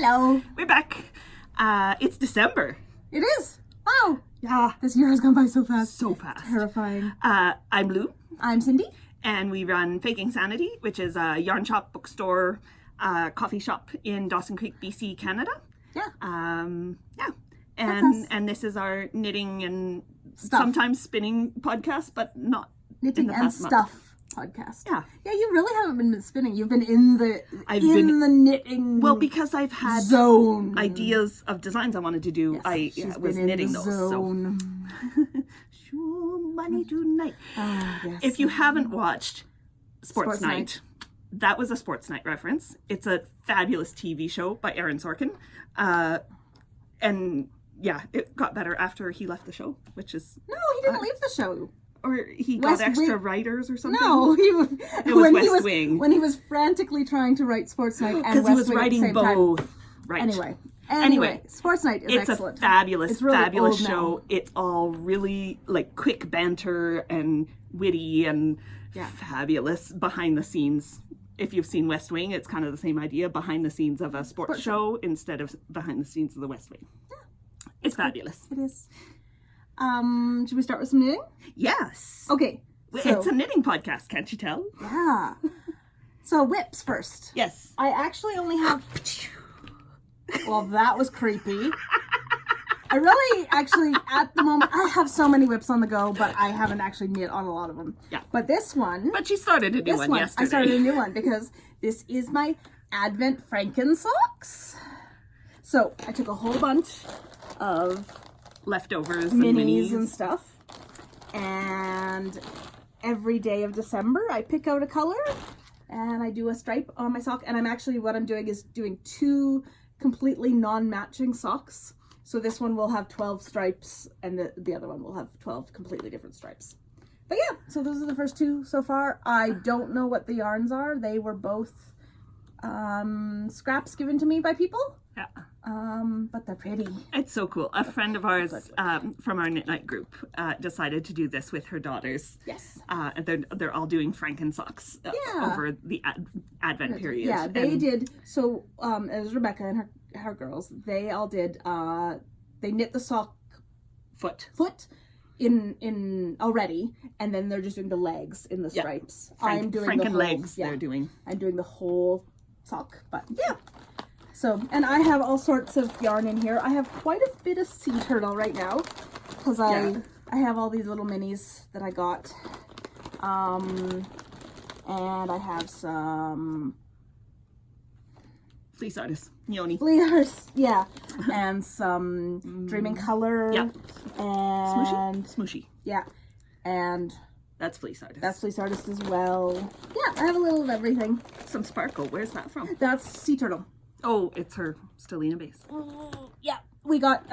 Hello. We're back. It's December. It is. Wow. Yeah. This year has gone by so fast. So fast. Terrifying. I'm Lou. I'm Cindy. And we run Franken Sanity, which is a yarn shop, bookstore, coffee shop in Dawson Creek, BC, Canada. Yeah. Yeah. That's us. And this is our knitting and Stuff. sometimes spinning podcast, but not Knitting in the and past month. stuff podcast. Yeah. Yeah, you really haven't been spinning. You've been in the the knitting Well, because I've had zone. ideas of designs I wanted to do. Yes, I she's was been knitting in the those. zone. So sure money tonight. Yes. If you haven't watched Sports Sports Night, Night. that was a Sports Night reference. It's a fabulous TV show by Aaron Sorkin. And yeah, it got better after he left the show, which is... No, he didn't leave the show. Or he West got extra Wing. writers or something. No, It was when West he was, Wing. When he was frantically trying to write Sports Night and Because West he was Wing writing at the same both. time. Right. Anyway, Sports Night is It's excellent. a fabulous, It's really fabulous old show. now. It's all really like quick banter and witty and fabulous behind the scenes. If you've seen West Wing, it's kind of the same idea, behind the scenes of a sports show instead of behind the scenes of the West Wing. Yeah. It's fabulous. It is. Should we start with some knitting? Yes. Okay. It's a knitting podcast, can't you tell? Yeah. So whips first. Yes. I actually only have... Well, that was creepy. I really, actually, at the moment, I have so many whips on the go, but I haven't actually knit on a lot of them. Yeah. But this one... But she started a new one yesterday. I started a new one because this is my Advent Franken Socks. So, I took a whole bunch of Leftovers and minis and stuff. And every day of December, I pick out a color and I do a stripe on my sock. And what I'm doing is doing two completely non-matching socks. So this one will have 12 stripes and the other one will have 12 completely different stripes. But yeah, so those are the first two so far. I don't know what the yarns are. They were both scraps given to me by people. Yeah. But they're pretty. It's so cool. A friend of ours from our Knit Night group decided to do this with her daughters. Yes. They're all doing Franken Socks over the Advent period. Yeah, they did. So it was Rebecca and her girls. They all did. They knit the sock foot in already, and then they're just doing the legs in the stripes. I'm doing Franken the whole, legs. They're doing. I'm doing the whole sock, but yeah. So, and I have all sorts of yarn in here. I have quite a bit of sea turtle right now because I have all these little minis that I got. And I have some Fleece artist, Yoni. fleers, yeah, and some Dreaming Color, Yeah. and Smooshy. yeah, and That's Fleece artist. that's Fleece Artist as well. Yeah, I have a little of everything. Some sparkle. Where's that from? That's Sea Turtle. Oh, it's her Stellina base. Yeah, we got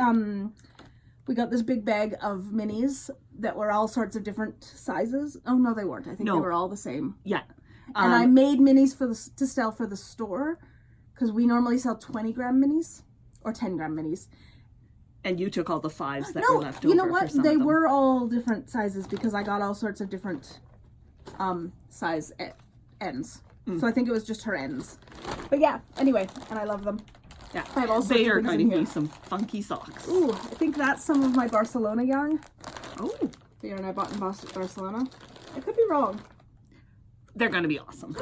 this big bag of minis that were all sorts of different sizes. Oh no, they weren't. I think they were all the same. Yeah. And I made minis to sell for the store because we normally sell 20-gram minis or 10-gram minis. And you took all the 5s that were left over. You know what? For some They of them. were all different sizes because I got all sorts of different size ends. So I think it was just her ends. But yeah, anyway, and I love them. Yeah. I have all sorts They of are things going in to here. be some funky socks. Ooh, I think that's some of my Barcelona yarn. Oh. The yarn I bought in Barcelona. I could be wrong. They're going to be awesome.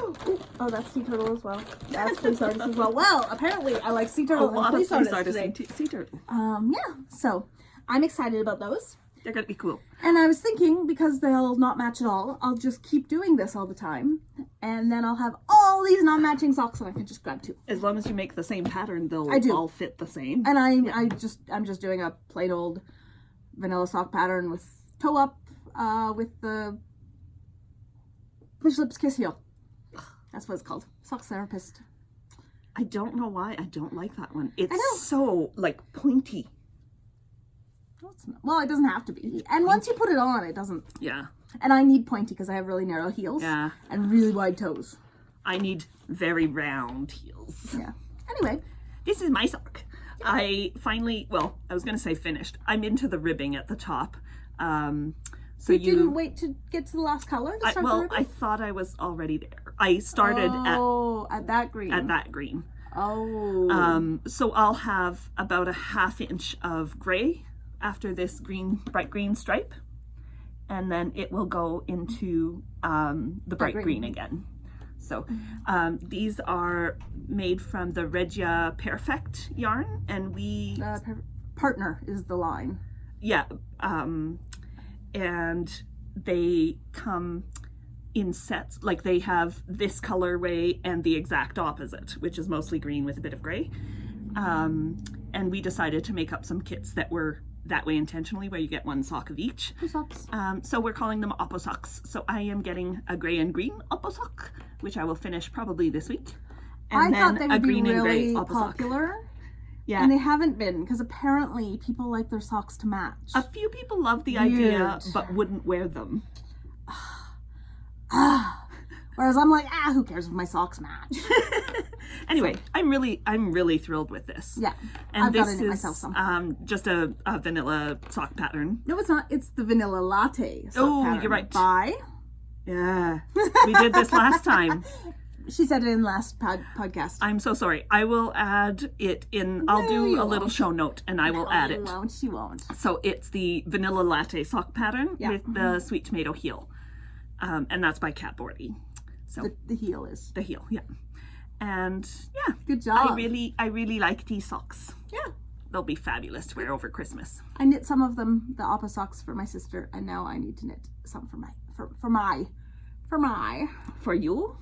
Oh, that's Sea Turtle as well. That's Fleece Artist as well. Well, apparently I like Sea Turtle A lot and of Fleece Fleece Artist artists today. and sea turtle. Yeah, so I'm excited about those. They're going to be cool. And I was thinking, because they'll not match at all, I'll just keep doing this all the time. And then I'll have all these non-matching socks and I can just grab two. As long as you make the same pattern, they'll all fit the same. And I'm just doing a plain old vanilla sock pattern with toe up, with the Fish Lips Kiss Heel. That's what it's called. Socks Therapist. I don't know why I don't like that one. It's I know. so, like, pointy. No, it's not. Well, it doesn't have to be. And once you put it on, it doesn't. Yeah. And I need pointy because I have really narrow heels. Yeah. And really wide toes. I need very round heels. Yeah. Anyway. This is my sock. I finally, well, I was going to say finished. I'm into the ribbing at the top. So you didn't wait to get to the last color to start the ribbon? I thought I was already there. I started at that green. At that green. Oh. So I'll have about a 1/2 inch of gray after this bright green stripe, and then it will go into the bright green again. So these are made from the Regia Perfect yarn, and we Partner is the line. Yeah, and they come in sets, like they have this colorway and the exact opposite, which is mostly green with a bit of gray. And we decided to make up some kits that were that way intentionally, where you get 1 sock of each. Socks. So we're calling them Oppo socks. So I am getting a gray and green Oppo sock, which I will finish probably this week. And I thought they would be really Oppo popular. sock. Yeah. And they haven't been, because apparently people like their socks to match. A few people love the idea, but wouldn't wear them. Whereas I'm like, who cares if my socks match? Anyway, I'm really thrilled with this. Yeah, and I've this got to knit myself some. Just a vanilla sock pattern. No, it's not. It's the Vanilla Latte sock pattern. You're right. By? Yeah, we did this last time. She said it in last podcast. I'm so sorry. I will add it in. I'll do a little show note, and I will add it. She won't. So it's the Vanilla Latte sock pattern with the sweet tomato heel, and that's by Kat Bordy. So the heel is the heel, yeah. And yeah, good job. I really like these socks. Yeah, they'll be fabulous to wear over Christmas. I knit some of them, the Oppo socks, for my sister, and now I need to knit some for you.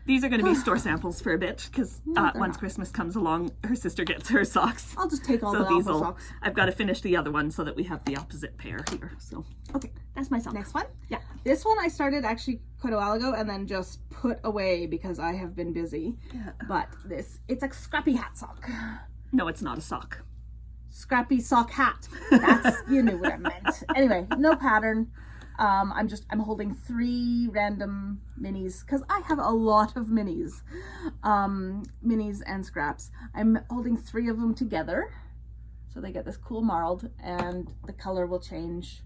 These are going to be store samples for a bit, because once Christmas comes along, her sister gets her socks. I'll just take all the Oppo socks. I've got to finish the other one so that we have the opposite pair here. So okay, that's my sock. Next one? Yeah. This one I started actually quite a while ago and then just put away because I have been busy. Yeah. But it's a scrappy hat sock. No, it's not a sock. Scrappy sock hat. That's, you knew what I meant. Anyway, no pattern. I'm holding 3 random minis because I have a lot of minis and scraps. I'm holding 3 of them together, so they get this cool marled, and the color will change.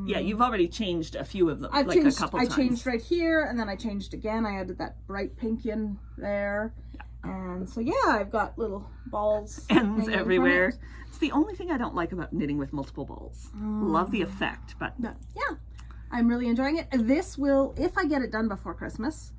Yeah, you've already changed a few of them, a couple times. I changed right here, and then I changed again. I added that bright pink in there. And so yeah, I've got little balls. Ends everywhere. It's the only thing I don't like about knitting with multiple balls. Love the effect, but yeah, I'm really enjoying it. This will, if I get it done before Christmas,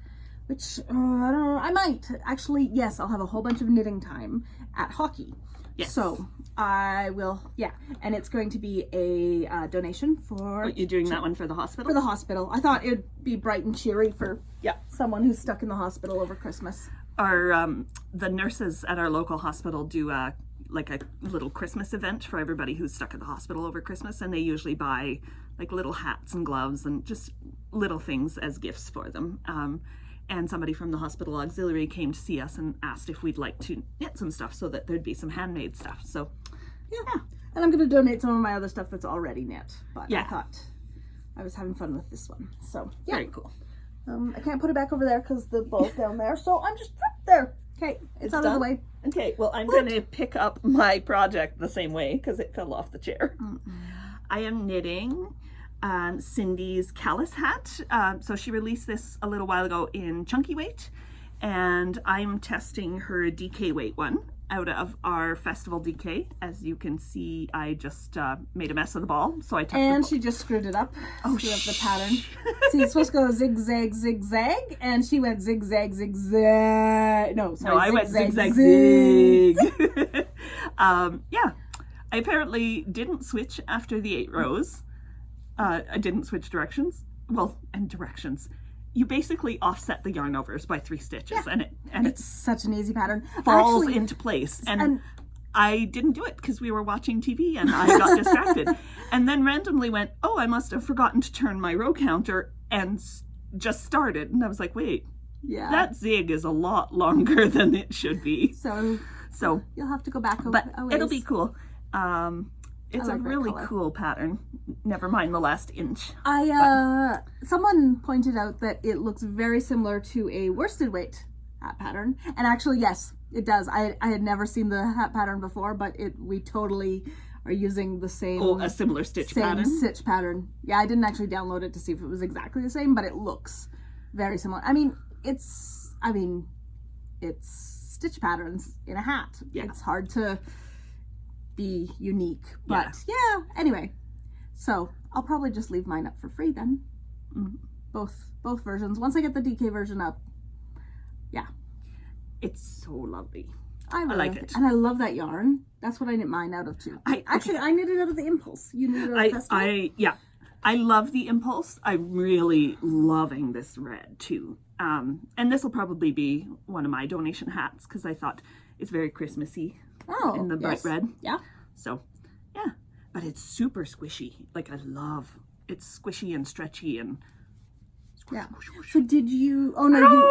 which I don't know, I might actually. Yes, I'll have a whole bunch of knitting time at hockey. Yes. So I will, yeah, and it's going to be a donation for. You're doing that one for the hospital? For the hospital. I thought it'd be bright and cheery for someone who's stuck in the hospital over Christmas. The nurses at our local hospital do like a little Christmas event for everybody who's stuck at the hospital over Christmas, and they usually buy like little hats and gloves and just little things as gifts for them. And somebody from the hospital auxiliary came to see us and asked if we'd like to knit some stuff so that there'd be some handmade stuff. So yeah. And I'm going to donate some of my other stuff that's already knit, but I thought I was having fun with this one. So yeah. Very cool. I can't put it back over there because the ball's down there, so I'm just there. Okay, it's out of the way. Okay, well, I'm going to pick up my project the same way because it fell off the chair. I am knitting Cindy's Callus hat. So she released this a little while ago in chunky weight, and I'm testing her DK weight one out of our festival DK. As you can see, I just made a mess of the ball, so I took she just screwed it up. Screwed up the pattern. See, it's supposed to go zigzag, zigzag, and she went zigzag, zigzag. No, I went zigzag, zig. Yeah, I apparently didn't switch after the 8 rows. I didn't switch directions. Well, and directions. You basically offset the yarn overs by 3 stitches, and it's such an easy pattern. Falls into place. And I didn't do it because we were watching TV and I got distracted. And then randomly went, I must have forgotten to turn my row counter, and just started. And I was like, wait, that zig is a lot longer than it should be. So you'll have to go back. But it'll be cool. It's a really cool pattern. Never mind the last inch. Someone pointed out that it looks very similar to a worsted weight hat pattern, and actually, yes, it does. I had never seen the hat pattern before, but we totally are using the same. A similar stitch pattern. Stitch pattern. Yeah, I didn't actually download it to see if it was exactly the same, but it looks very similar. It's stitch patterns in a hat. Yeah. It's hard to be unique, but yeah, anyway. So I'll probably just leave mine up for free then. Both versions. Once I get the DK version up, yeah. It's so lovely. I like it. And I love that yarn. That's what I knit mine out of too. I knit it out of the Impulse. You knit it out of Festival? I love the Impulse. I'm really loving this red too. And this will probably be one of my donation hats because I thought it's very Christmassy in the bright red. Yeah. So, yeah. But it's super squishy. Like, I love it's squishy and stretchy and So did you... Oh, no, you...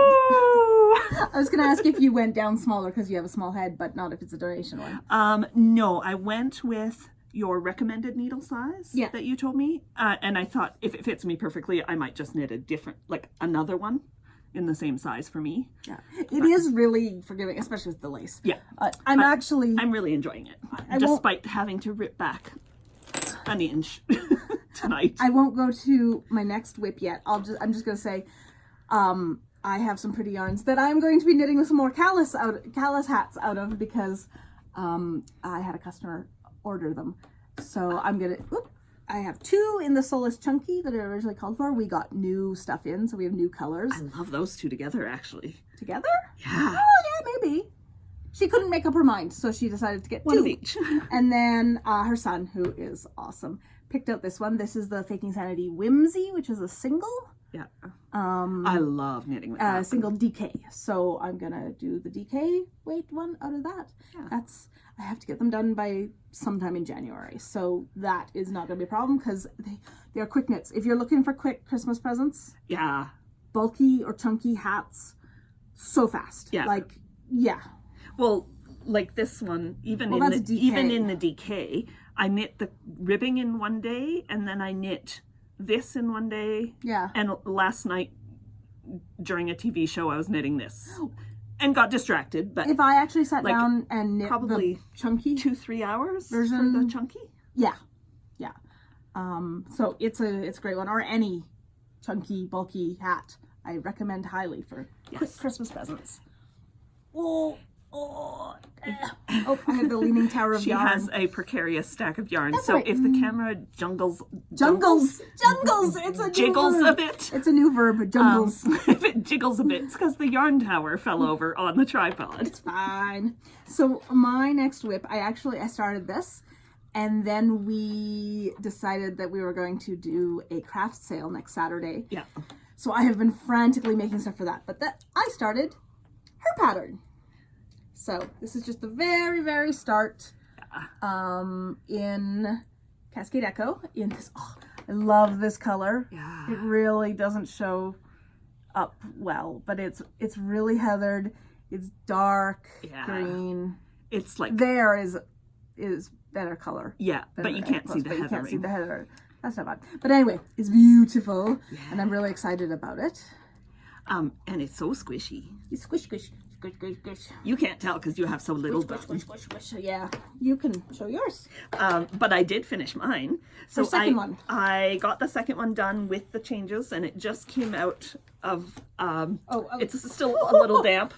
I was going to ask if you went down smaller because you have a small head, but not if it's a donation one. No, I went with your recommended needle size that you told me. And I thought if it fits me perfectly, I might just knit a different, like another one in the same size for me. Yeah. It is really forgiving, especially with the lace. Yeah. I'm really enjoying it. Despite having to rip back an inch tonight. I won't go to my next whip yet. I'm just going to say, I have some pretty yarns that I'm going to be knitting some more callus hats out of because I had a customer order them. So I'm going to, I have 2 in the Soulless Chunky that I originally called for. We got new stuff in, so we have new colors. I love those 2 together, actually. Together? Yeah. Oh, yeah, maybe. She couldn't make up her mind, so she decided to get 2. One of each. And then her son, who is awesome, picked out this one. This is the Faking Sanity Whimsy, which is a single. Yeah. I love knitting with that. Single DK. So I'm going to do the DK weight one out of that. Yeah. I have to get them done by sometime in January. So that is not going to be a problem because they're quick knits. If you're looking for quick Christmas presents. Yeah. Bulky or chunky hats. So fast. Yeah. Like, yeah. Well, like this one, even in the DK, I knit the ribbing in one day and then I knit this in one day. Yeah. And last night during a TV show, I was knitting this and got distracted. But if I actually sat down and knit probably the chunky 2-3 hours version for the chunky. Yeah. Yeah. So it's a great one, or any chunky, bulky hat. I recommend highly for quick Christmas presents. Oh, I have the Leaning Tower of yarn. She has a precarious stack of yarn. That's so right. if the camera jungles, it's a jiggles new verb. a bit. It's a new verb, jungles. If it jiggles a bit, it's because the yarn tower fell over on the tripod. It's fine. So my next whip, I started this, and then we decided that we were going to do a craft sale next Saturday. Yeah. So I have been frantically making stuff for that. But I started her pattern. So this is just the very, very start in Cascade Echo. In this, I love this color. Yeah. It really doesn't show up well, but it's really heathered. It's dark green. It's like there is better color. Yeah, but you can't see the heathering. You can't see the heather. That's not bad. But anyway, it's beautiful, and I'm really excited about it. And it's so squishy. It's squish, squish. Squish, squish, squish. You can't tell because you have so little done. Squish, squish, squish, squish. Yeah, you can show yours. But I did finish mine. So the second one. I got the second one done with the changes, and it just came out of. It's still a little damp.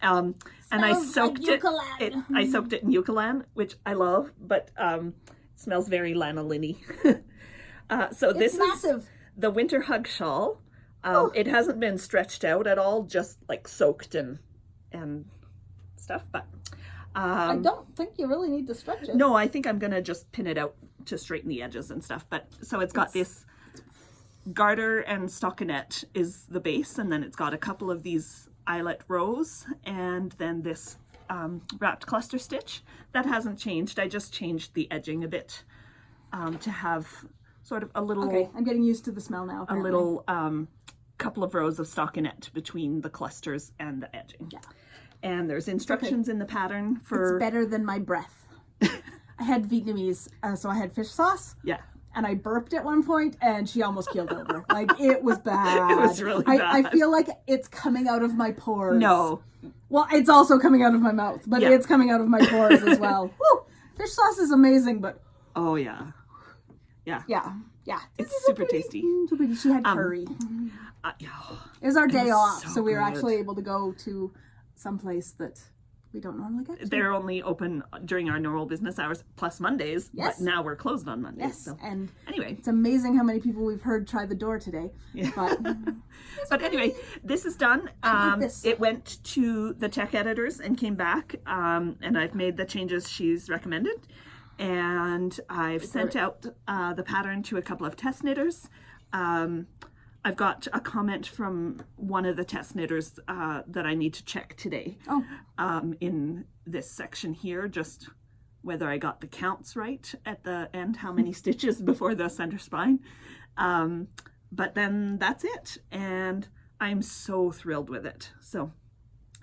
And I soaked it. I soaked it in Eucalan, which I love, but it smells very lanolin-y. So this is the winter hug shawl. It hasn't been stretched out at all, just like soaked and stuff, but I don't think you really need to stretch it. No, I think I'm gonna just pin it out to straighten the edges and stuff. But so it's got this garter and stockinette is the base, and then it's got a couple of these eyelet rows, and then this wrapped cluster stitch that hasn't changed. I just changed the edging a bit to have sort of a little. Okay, I'm getting used to the smell now. Apparently. A little couple of rows of stockinette between the clusters and the edging. Yeah. And there's instructions in the pattern for... It's better than my breath. I had Vietnamese, so I had fish sauce. Yeah. And I burped at one point, and she almost keeled over. Like, it was bad. It was really bad. I feel like it's coming out of my pores. No. Well, it's also coming out of my mouth, but it's coming out of my pores as well. Woo! Fish sauce is amazing, but... Oh, yeah. Yeah. Yeah. Yeah. It's super tasty. She had curry. It was our day off, so we were good. actually able to go to some place that we don't normally get to. They're only open during our normal business hours plus Mondays, Yes. but now we're closed on Mondays. Yes, So and anyway, it's amazing how many people we've heard try the door today. yeah. But anyway, this is done. this. It went to the tech editors and came back, and I've made the changes she's recommended, and I've sent out the pattern to a couple of test knitters. I've got a comment from one of the test knitters that I need to check today. In this section here, just whether I got the counts right at the end, how many stitches before the center spine. But then that's it, and I'm so thrilled with it. So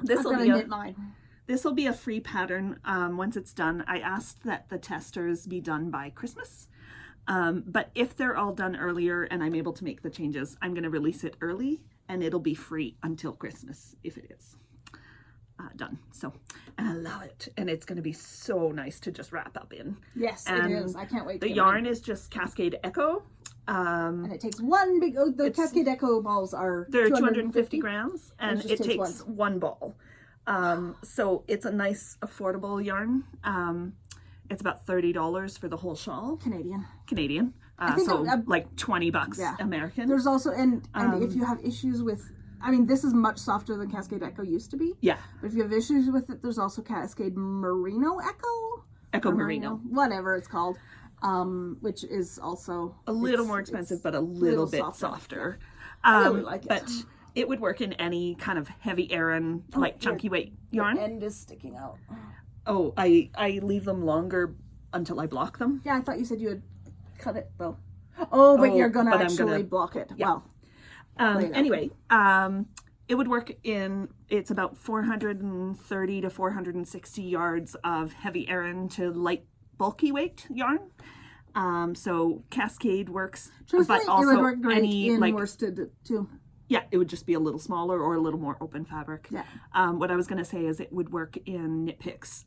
this will be a free pattern once it's done. I asked that the testers be done by Christmas. But if they're all done earlier and I'm able to make the changes, I'm going to release it early, and it'll be free until Christmas if it is done. So, and I love it, and it's going to be so nice to just wrap up in. Yes, and it is. I can't wait. The yarn is just Cascade Echo. And it takes one big. The Cascade Echo balls they're 250 grams, and it takes one ball. So it's a nice affordable yarn. It's about $30 for the whole shawl. Canadian. So like $20 American. There's also, and if you have issues with, I mean, this is much softer than Cascade Echo used to be. Yeah. But if you have issues with it, there's also Cascade Merino Echo. Echo Merino. Whatever it's called. Which is also a little more expensive, but a little bit softer. I really like it. But it would work in any kind of heavy Aran, like chunky weight yarn. The end is sticking out. Oh, I leave them longer until I block them. Yeah, I thought you said you would cut it though. Oh, but you're gonna actually block it. Yeah. Wow. Anyway, it would work in, it's about 430 to 460 yards of heavy Aran to light bulky weight yarn. So Cascade works, but also it would work great any in like worsted too. Yeah, it would just be a little smaller or a little more open fabric. Yeah. What I was going to say is it would work in Knit Picks,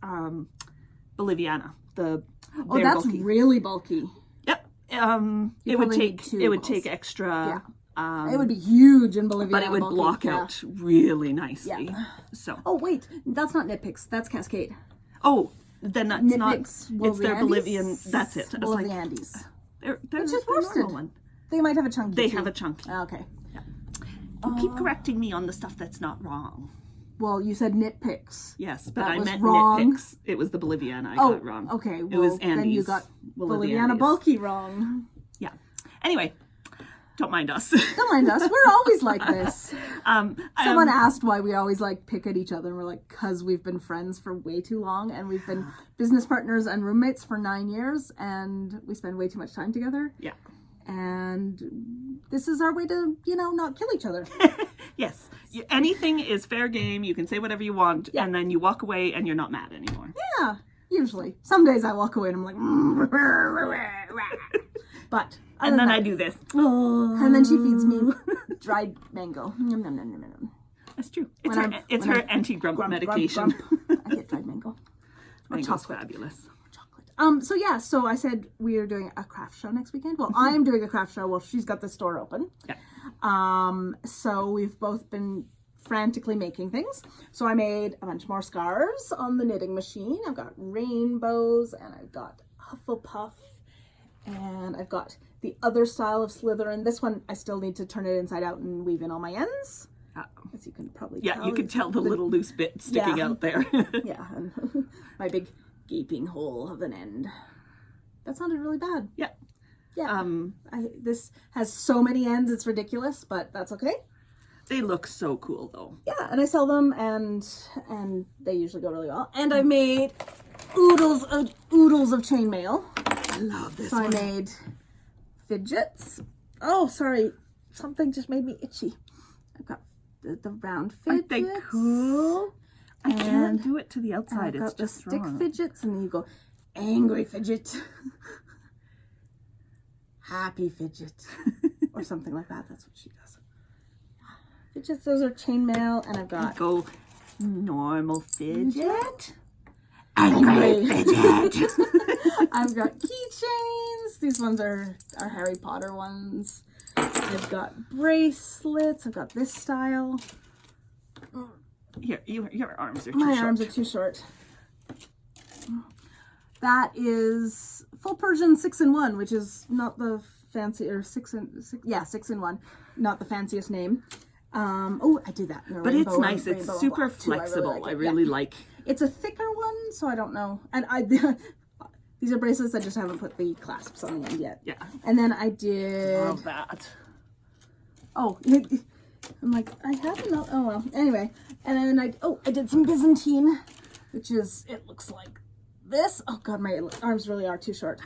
Boliviana. That's bulky. Really bulky. Yep. It would take extra. Yeah. It would be huge in Boliviana, but it would block out really nicely. Yeah. So. Oh wait, that's not Knit Picks. That's Cascade. Oh, then that's Knit not. Picks, it's their Bolivian. That's it. Boliviandes. They're just worsted. One. They might have a chunky. They have a chunky. Okay. You keep correcting me on the stuff that's not wrong. Well, you said Knit Picks. Yes, but I meant wrong. Knit Picks. It was the Boliviana I got wrong. Okay. Well, it was Andes. Then you got Boliviana bulky wrong. Yeah. Anyway, don't mind us. Don't mind us. We're always like this. Someone asked why we always like pick at each other, and we're like, because we've been friends for way too long, and we've been business partners and roommates for 9 years, and we spend way too much time together. Yeah. And this is our way to, not kill each other. Yes. Anything is fair game. You can say whatever you want, and then you walk away and you're not mad anymore. Yeah, usually. Some days I walk away and I'm like, but. And then I do this. And then she feeds me dried mango. Nom, nom, nom, nom, nom. That's true. It's her anti-grump medication. I get dried mango. Mango's fabulous. So I said we are doing a craft show next weekend. Well, I'm doing a craft show. Well, she's got the store open. Yeah. So we've both been frantically making things. So I made a bunch more scarves on the knitting machine. I've got rainbows, and I've got Hufflepuff, and I've got the other style of Slytherin. This one, I still need to turn it inside out and weave in all my ends. As you can probably tell. Yeah, you can tell the little loose bit sticking out there. Yeah, and my big gaping hole of an end. That sounded really bad. Yeah. Yeah. This has so many ends, it's ridiculous, but that's okay. They look so cool though. Yeah, and I sell them, and they usually go really well. And I've made oodles of chainmail. I love this one. So I made fidgets. Oh, sorry. Something just made me itchy. I've got the round fidgets. Aren't they cool? I can't do it to the outside. I've it's got the just stick wrong. fidgets, and then you go angry fidget, happy fidget, or something like that. That's what she does. Fidgets, those are chainmail, and I've got go normal fidget, angry fidget. I've got keychains. These ones are Harry Potter ones. I've got bracelets. I've got this style. Here, your arms are too My short. arms are too short. That is full Persian 6-in-1, which is not the fancy, or 6-in-1, not the fanciest name. Oh, I did that. But it's nice. It's super flexible. I really like. It's a thicker one, so I don't know. And these are bracelets. I just haven't put the clasps on the end yet. Yeah. And then I did. Love that. Oh, I'm like, I have enough. Oh well. Anyway, and then I did some Byzantine, which is, it looks like this. Oh god, my arms really are too short.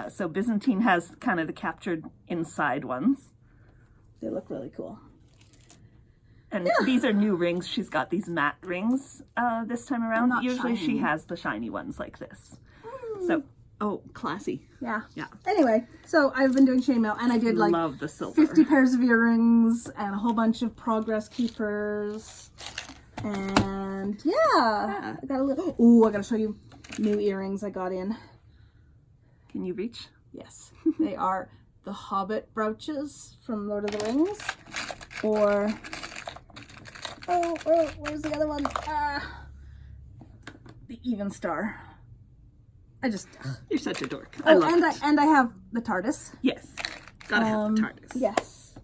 So Byzantine has kind of the captured inside ones. They look really cool. And these are new rings. She's got these matte rings this time around. Not Usually shiny. she has the shiny ones like this. So, oh, classy. Yeah. Yeah. Anyway, so I've been doing chainmail, and I did like Love the silver. 50 pairs of earrings and a whole bunch of progress keepers. And yeah. I got a little. Oh, I gotta show you new earrings I got in. Can you reach? Yes, they are the Hobbit brooches from Lord of the Rings, or where's the other one? The Even Star. You're such a dork. I love it. And I have the TARDIS. Yes, gotta have the TARDIS. Yes,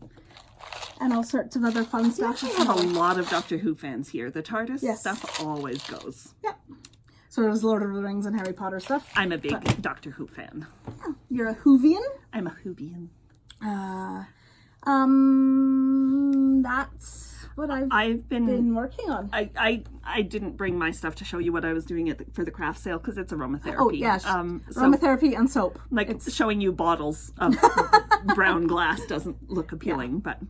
and all sorts of other fun stuff. We have a lot of Doctor Who fans here. The TARDIS Yes. stuff always goes. Yep. So there's Lord of the Rings and Harry Potter stuff. I'm a big Doctor Who fan. You're a Whovian? I'm a Whovian. That's what I've been been working on. I didn't bring my stuff to show you what I was doing for the craft sale because it's aromatherapy. Oh yes, so, aromatherapy and soap. Like showing you bottles of brown glass doesn't look appealing, but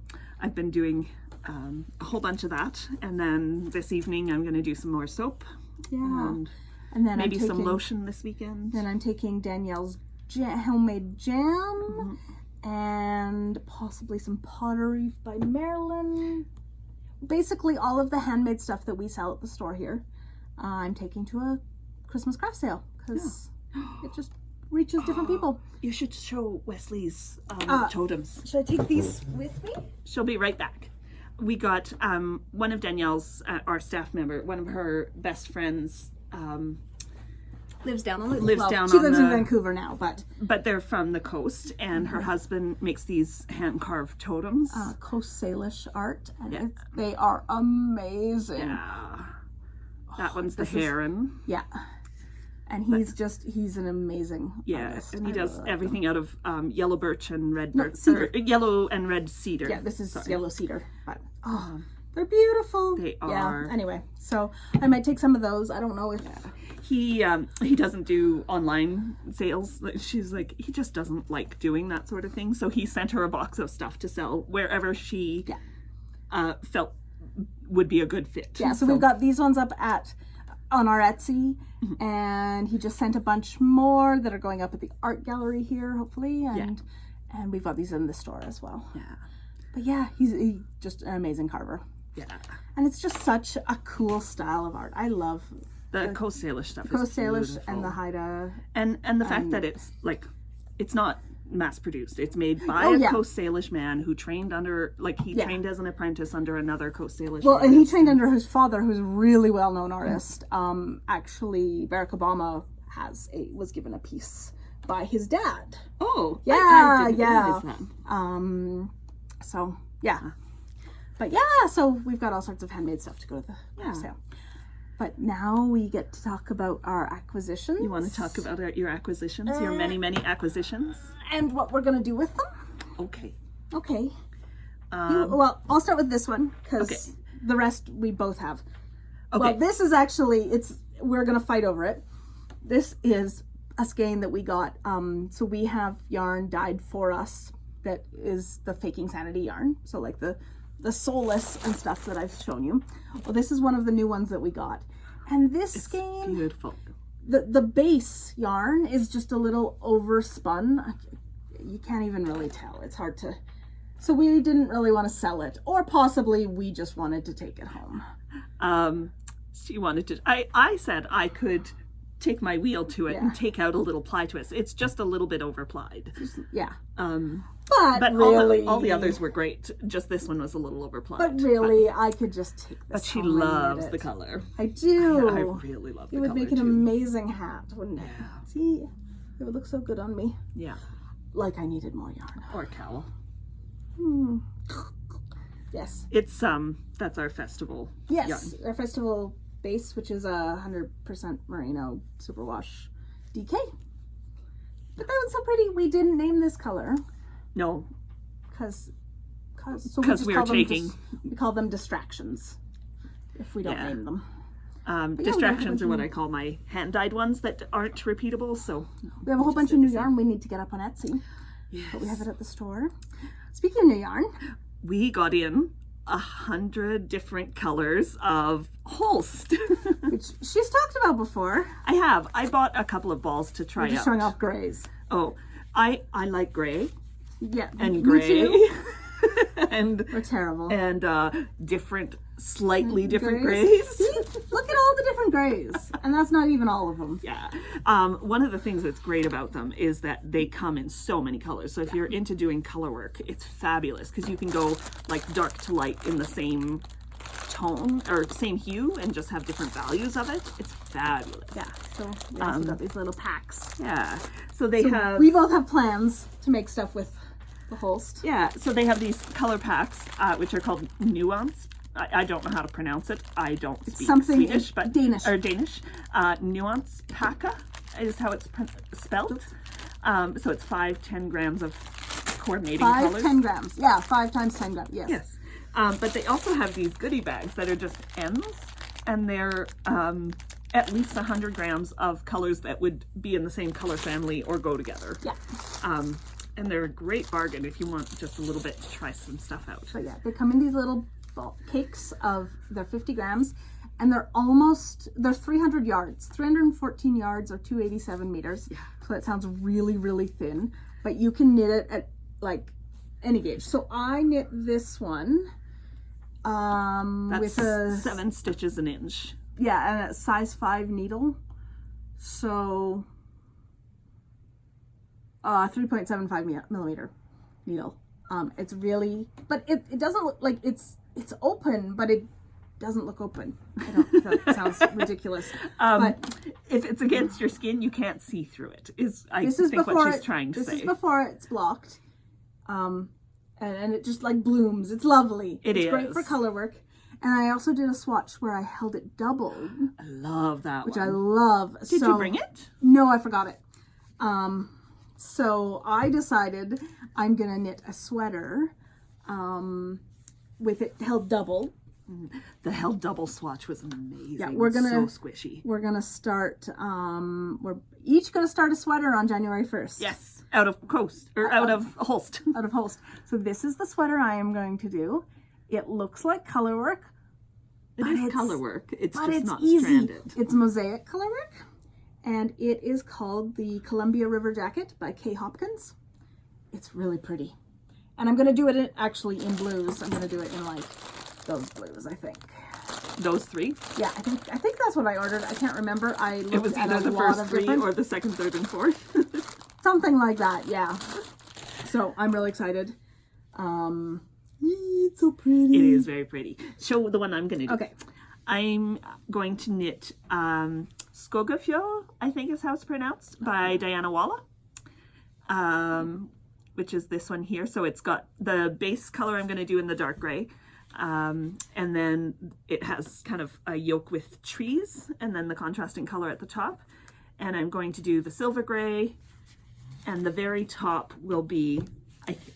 I've been doing a whole bunch of that, and then this evening I'm going to do some more soap. Yeah. And then maybe some lotion this weekend. Then I'm taking Danielle's homemade jam and possibly some pottery by Marilyn. Basically all of the handmade stuff that we sell at the store here, I'm taking to a Christmas craft sale because it just reaches different people. You should show Wesley's totems. Should I take these with me? She'll be right back. We got one of Danielle's, our staff member, one of her best friends, lives down on she lives in Vancouver now, but they're from the coast, and her husband makes these hand carved totems. Coast Salish Art, and they are amazing. Yeah, that one's the heron. Yeah, and he's an amazing artist. And he does everything out of yellow birch and red yellow and red cedar. Yeah, this is yellow cedar, but they're beautiful. They are. Yeah. Anyway, so I might take some of those. I don't know if he doesn't do online sales. She's like, he just doesn't like doing that sort of thing. So he sent her a box of stuff to sell wherever she felt would be a good fit. Yeah. So we've got these ones up on our Etsy, and he just sent a bunch more that are going up at the art gallery here, hopefully, and we've got these in the store as well. Yeah. But yeah, he's just an amazing carver. Yeah. And it's just such a cool style of art. I love the Coast Salish stuff. Coast Salish and the Haida. And the fact that it's like, it's not mass produced. It's made by a Coast Salish man who trained under, trained as an apprentice under another Coast Salish Well, artist. and he trained under his father, who's a really well-known artist. Actually, Barack Obama was given a piece by his dad. Oh, yeah, I didn't realize that. So yeah, but yeah, so we've got all sorts of handmade stuff to go to the craft sale. But now we get to talk about our acquisitions. You want to talk about your acquisitions, your many acquisitions, and what we're gonna do with them? Okay. Well, I'll start with this one because the rest we both have. Okay. Well, this is actually we're gonna fight over it. This is a skein that we got. So we have yarn dyed for us that is the Faking Sanity yarn. So like the soulless and stuff that I've shown you. Well, this is one of the new ones that we got. And this skein, beautiful. The base yarn is just a little overspun. You can't even really tell. It's hard to. So we didn't really want to sell it, or possibly we just wanted to take it home. She wanted to. I said I could take my wheel to it and take out a little ply twist. It's just a little bit over plied. Yeah. But really, all the others were great. Just this one was a little overplucked. But really, I could just take this. But she loves the color. I do. I really love the color. It would make an amazing hat, wouldn't it? Yeah. See, it would look so good on me. Yeah. Like I needed more yarn. Or cowl. Yes. It's that's our festival Yes, yarn. our festival base, which is a 100% merino superwash DK. But that was so pretty. We didn't name this color. No. Because we are taking. We call them distractions if we don't name them. Distractions are what I call my hand-dyed ones that aren't repeatable. So we have a whole bunch of new yarn we need to get up on Etsy. Yes. But we have it at the store. Speaking of new yarn, we got in 100 different colors of Holst, which she's talked about before. I have. I bought a couple of balls to try out. Just showing off grays. Oh, I like gray. Yeah, and gray. And we're terrible. And different, slightly different grays. See? Look at all the different grays, and that's not even all of them. Yeah. One of the things that's great about them is that they come in so many colors. So if you're into doing color work, it's fabulous because you can go like dark to light in the same tone or same hue and just have different values of it. It's fabulous. Yeah. So we also got these little packs. Yeah. So they have. We both have plans to make stuff with the Holst. Yeah. So they have these color packs, which are called Nuance. I don't know how to pronounce it. I don't speak Swedish, but Danish. Or Danish. Nuance Packa is how it's spelled. So it's 5-10 grams of coordinating colors. 5-10 grams. Yeah, 5 times 10 grams. Yes. Yes. But they also have these goodie bags that are just ends, and they're at least 100 grams of colors that would be in the same color family or go together. Yeah. And they're a great bargain if you want just a little bit to try some stuff out. But yeah, they come in these little cakes of, they're 50 grams, and they're 300 yards, 314 yards or 287 meters. Yeah. So that sounds really, really thin, but you can knit it at like any gauge. So I knit this one That's with a 7 stitches an inch. Yeah, and a size 5 needle. So 3.75 millimeter needle. It's really, but it doesn't look like it's open, but it doesn't look open. I don't, that sounds ridiculous. But if it's against your skin, you can't see through it. I think what she's trying to say. This is before it's blocked. And it just like blooms. It's lovely. It's great for color work. And I also did a swatch where I held it doubled. I love that which I love. Did you bring it? No, I forgot it. So I decided I'm gonna knit a sweater with it held double. The held double swatch was amazing. Yeah, we're gonna so squishy. We're gonna start. We're each gonna start a sweater on January 1st. Yes, out of Holst. Out of Holst. So this is the sweater I am going to do. It looks like color work. It is color work. It's just not easy. Stranded. It's mosaic color work. And it is called the Columbia River Jacket by Kay Hopkins. It's really pretty. And I'm going to do it actually in blues. I'm going to do it in like those blues, I think. Those 3? Yeah, I think that's what I ordered. I can't remember. It was either the first 3 or the second, third, and fourth. Something like that, yeah. So I'm really excited. It's so pretty. It is very pretty. Show the one I'm going to do. Okay. I'm going to knit Skogafjord, I think is how it's pronounced, by Diana Walla, which is this one here. So it's got the base color I'm going to do in the dark gray, and then it has kind of a yoke with trees, and then the contrasting color at the top. And I'm going to do the silver gray, and the very top will be,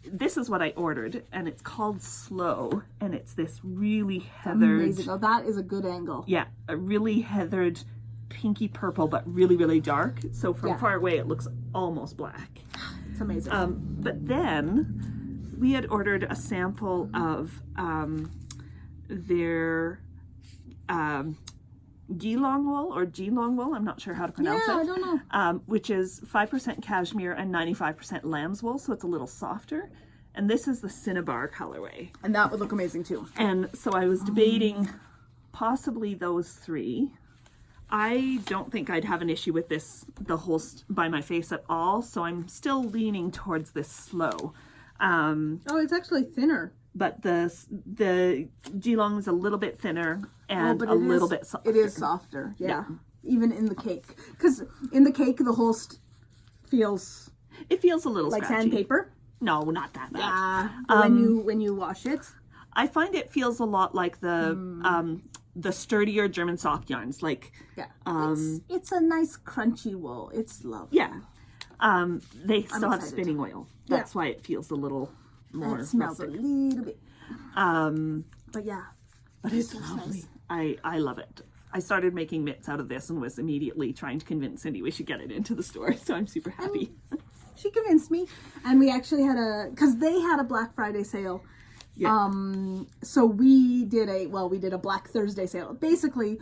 this is what I ordered, and it's called Slow, and it's this really heathered. Amazing. Oh, that is a good angle. Yeah, a really heathered pinky purple, but really, really dark. So from far away, it looks almost black. It's amazing. But then we had ordered a sample of their Geelong wool or Geelong wool. I'm not sure how to pronounce it. Yeah, I don't know. Which is 5% cashmere and 95% lamb's wool, so it's a little softer. And this is the Cinnabar colorway. And that would look amazing too. And so I was debating possibly those 3. I don't think I'd have an issue with this, the Holst by my face at all, so I'm still leaning towards this Slow. Oh, it's actually thinner. But the Ziiiiig is a little bit thinner and a little bit softer. It is softer, yeah. Even in the cake. Because in the cake, the whole feels... It feels a little like scratchy. sandpaper? No, not that bad. Yeah, when you wash it. I find it feels a lot like the sturdier German sock yarns. Like, it's a nice crunchy wool. It's lovely. Yeah. They still have spinning oil. That's why it feels a little more. It smells rustic. A little bit. But yeah. But it's lovely. Nice. I love it. I started making mitts out of this and was immediately trying to convince Cindy we should get it into the store. So I'm super happy. She convinced me. And we actually had because they had a Black Friday sale. Yeah. So we did a Black Thursday sale. Basically,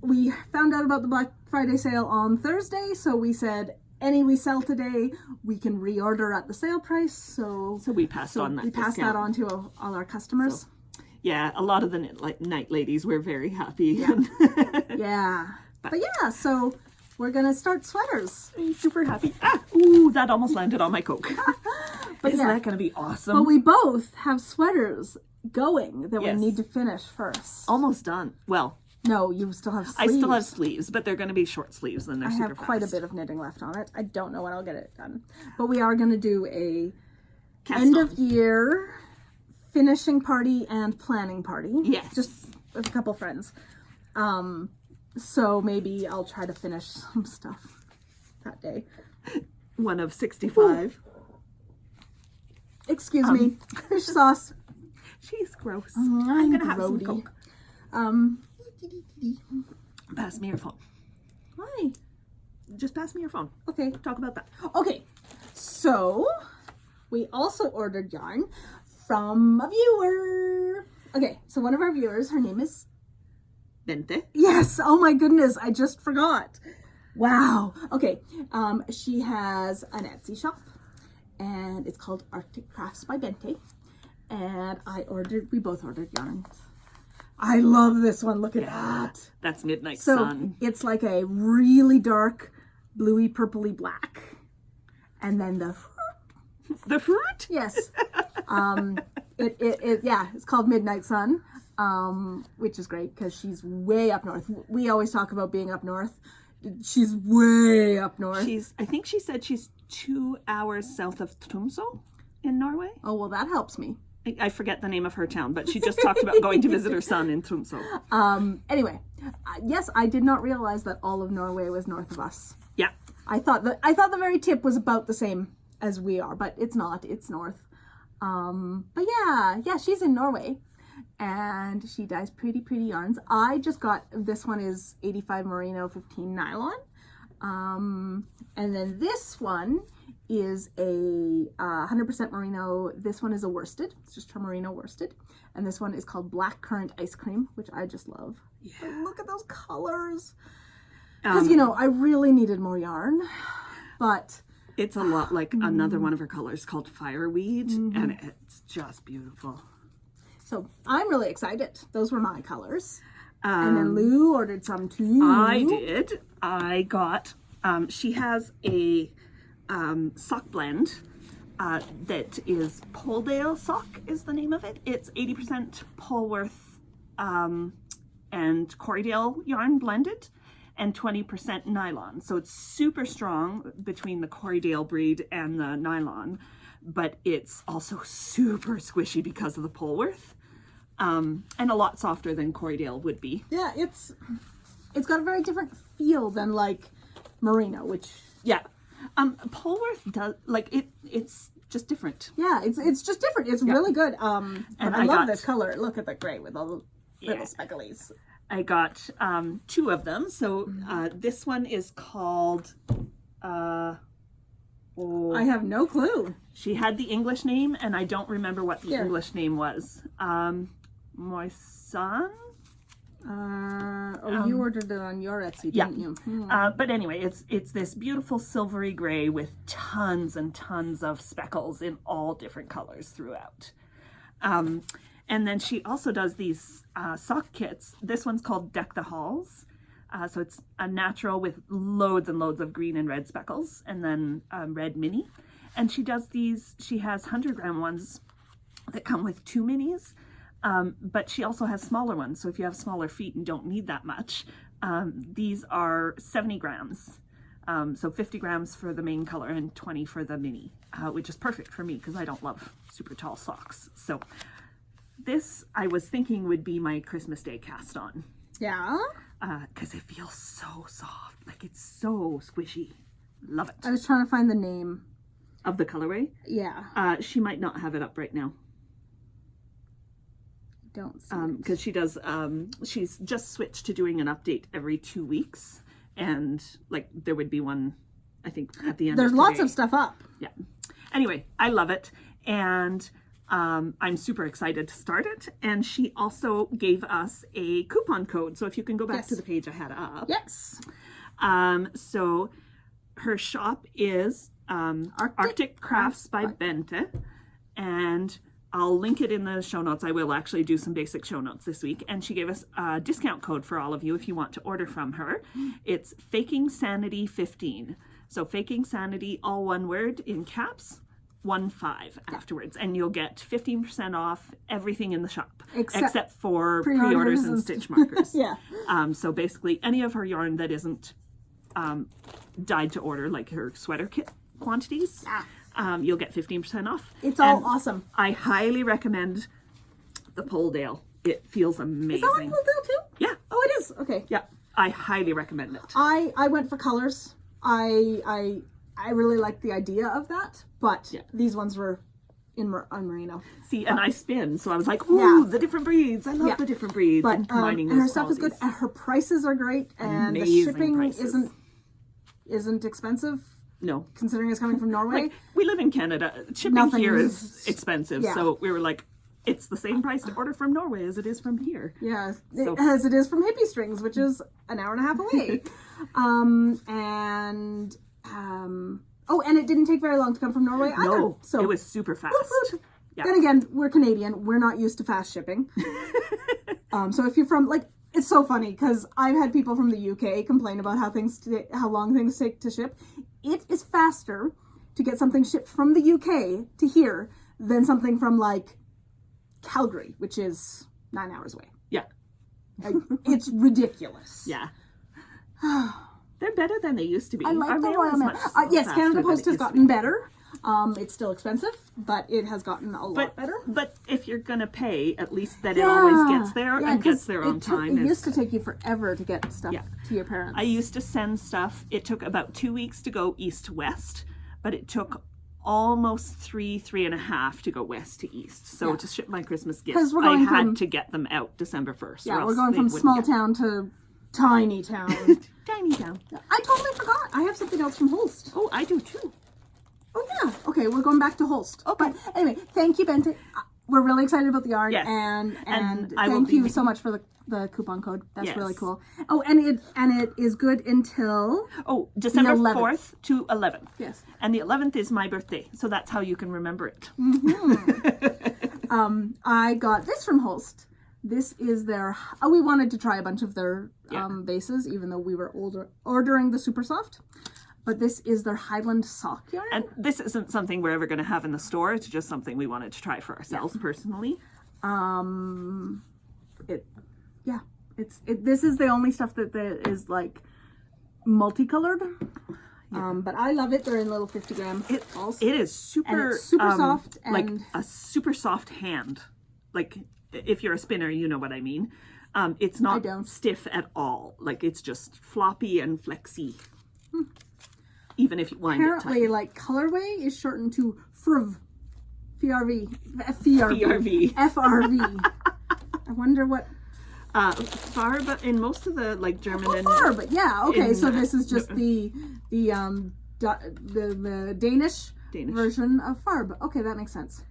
we found out about the Black Friday sale on Thursday. So we said, any we sell today, we can reorder at the sale price. So we passed on that. We passed that on to all our customers. So, yeah, a lot of the night ladies were very happy. Yeah. Yeah. But yeah, so we're going to start sweaters. I'm super happy. Ooh, that almost landed on my Coke. But isn't that going to be awesome? But we both have sweaters going that we need to finish first. Almost done. Well, no, you still have sleeves. I still have sleeves, but they're going to be short sleeves and they're super fast. I have quite a bit of knitting left on it. I don't know when I'll get it done. But we are going to do a end of year finishing party and planning party. Yes. Just with a couple friends. So maybe I'll try to finish some stuff that day. One of 65. Excuse me. Fish sauce. She's gross. I'm going to have some Coke. Pass me your phone. Why? Just pass me your phone. Okay. Talk about that. Okay. So, we also ordered yarn from a viewer. Okay, so one of our viewers, her name is... Bente. Yes. Oh my goodness. I just forgot. Wow. Okay. She has an Etsy shop and it's called Arctic Crafts by Bente. And we both ordered yarn. I love this one. Look at that. That's Midnight Sun. So it's like a really dark bluey purpley black. And then the fruit? Yes. It's called Midnight Sun. Which is great because she's way up north. We always talk about being up north. She's way up north. I think she said she's 2 hours south of Tromsø in Norway. Oh, well, that helps me. I forget the name of her town, but she just talked about going to visit her son in Tromsø. Anyway, yes, I did not realize that all of Norway was north of us. Yeah. I thought the very tip was about the same as we are, but it's not. It's north. But yeah, she's in Norway. And she dyes pretty yarns. I just got, this one is 85 merino, 15 nylon. And then this one is a 100% merino. This one is a worsted. It's just her merino worsted. And this one is called Black Currant Ice Cream, which I just love. Yeah. But look at those colors. Because, I really needed more yarn. But... it's a lot like another one of her colors called Fireweed. And it's just beautiful. So I'm really excited. Those were my colors. And then Lou ordered some too. I did. I got, she has a sock blend that is Poledale sock is the name of it. It's 80% Polworth and Corriedale yarn blended and 20% nylon. So it's super strong between the Corriedale breed and the nylon, but it's also super squishy because of the Polworth. And a lot softer than Corriedale would be. Yeah, it's got a very different feel than like merino, which Polworth does it's just different. Yeah, it's just different. It's really good. And I love this color. Look at the gray with all the little specklies. I got 2 of them. So this one is called I have no clue. She had the English name and I don't remember what the English name was. Moisan? You ordered it on your Etsy, didn't you? But anyway, it's this beautiful silvery gray with tons and tons of speckles in all different colors throughout. And then she also does these sock kits. This one's called Deck the Halls. So it's a natural with loads and loads of green and red speckles, and then red mini. And she does these, she has 100-gram ones that come with 2 minis, but she also has smaller ones. So if you have smaller feet and don't need that much, these are 70 grams. So 50 grams for the main color and 20 for the mini, which is perfect for me because I don't love super tall socks. So this, I was thinking, would be my Christmas Day cast on. Yeah? Because it feels so soft. Like, it's so squishy. Love it. I was trying to find the name. Of the colorway? Yeah. She might not have it up right now. Don't see because she does, she's just switched to doing an update every 2 weeks. And, like, there would be one, I think, at the end There's of lots today. of stuff up. Yeah. Anyway, I love it. And I'm super excited to start it. And she also gave us a coupon code. So if you can go back to the page I had up. Yes. So her shop is Arctic Crafts by Bente. And I'll link it in the show notes. I will actually do some basic show notes this week. And she gave us a discount code for all of you if you want to order from her. It's Faking Sanity 15. So Faking Sanity, all one word in caps, 15 afterwards. And you'll get 15% off everything in the shop. Except for pre-orders and stitch markers. Yeah. So basically any of her yarn that isn't dyed to order, like her sweater kit quantities. You'll get 15% off. It's all awesome. I highly recommend the Poledale. It feels amazing. Is that like Poledale too? Yeah. Oh, it is. Okay. Yeah. I highly recommend it. I went for colors. I really liked the idea of that, but these ones were on merino. See, and I spin, so I was like, ooh, the different breeds. I love the different breeds. But and combining and her those stuff is good, and her prices are great, and Amazing the shipping prices. isn't expensive. No. Considering it's coming from Norway. Like, we live in Canada. Shipping here is expensive. Yeah. So we were like, it's the same price to order from Norway as it is from here. Yeah. So. As it is from Hippie Strings, which is an hour and a half away. And it didn't take very long to come from Norway either. No, so it was super fast. Yeah. Then again, we're Canadian. We're not used to fast shipping. So if you're from, like, it's so funny because I've had people from the UK complain about how long things take to ship. It is faster to get something shipped from the UK to here than something from, like, Calgary, which is 9 hours away. Yeah. It's ridiculous. Yeah. They're better than they used to be. I like Our the mail is Royal Mail. much Yes, faster Canada than Post it has used to gotten better. It's still expensive, but it has gotten a lot better. But if you're going to pay, at least that it always gets there and gets there on time. It used to take you forever to get stuff to your parents. I used to send stuff. It took about 2 weeks to go east to west, but it took almost three and a half to go west to east. So to ship my Christmas gifts, I had to get them out December 1st. Yeah, we're going from small town to tiny town. Tiny town. I totally forgot. I have something else from Holst. Oh, I do too. Oh, yeah. Okay, we're going back to Holst. Okay. But anyway, thank you, Bente. We're really excited about the yarn. Yes. And I will thank you so much for the coupon code. That's Yes. really cool. Oh, and it is good until... Oh, December 11th. 4th to 11th. Yes. And the 11th is my birthday, so that's how you can remember it. I got this from Holst. This is their... we wanted to try a bunch of their bases, even though we were ordering the super soft. But this is their Highland sock yarn. And this isn't something we're ever going to have in the store. It's just something we wanted to try for ourselves personally. This is the only stuff that is like multicolored. But I love it. They're in little 50-gram balls. It is super, and it's super soft, and like a super soft hand. Like if you're a spinner, you know what I mean. It's not stiff at all. Like it's just floppy and flexy. Even if you wind apparently, it tight. like colorway is shortened to FRV. FRV. I wonder what. Farb in most of the like German and Farb. Yeah. Okay. So this is just the Danish version of Farb. Okay, that makes sense.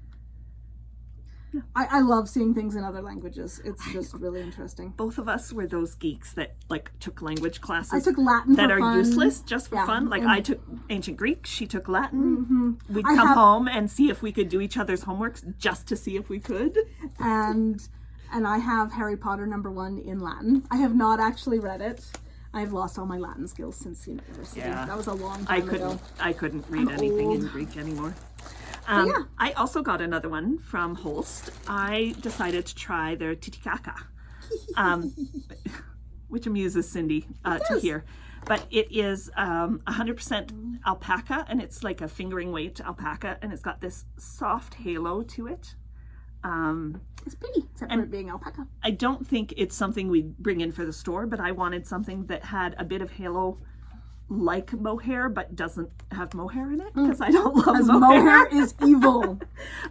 Yeah. I love seeing things in other languages. It's just really interesting. Both of us were those geeks that like took language classes. I took Latin that for are fun. Useless just for fun. Like I took ancient Greek. She took Latin. We'd come home and see if we could do each other's homeworks just to see if we could. And I have Harry Potter #1 in Latin. I have not actually read it. I've lost all my Latin skills since university. Yeah. That was a long time ago. I couldn't read anything in Greek anymore. I also got another one from Holst. I decided to try their Titicaca, which amuses Cindy to hear. But it is 100% alpaca, and it's like a fingering weight alpaca, and it's got this soft halo to it. It's pretty, except for it being alpaca. I don't think it's something we bring in for the store, but I wanted something that had a bit of halo like mohair, but doesn't have mohair in it, because I don't love mohair. Mohair is evil.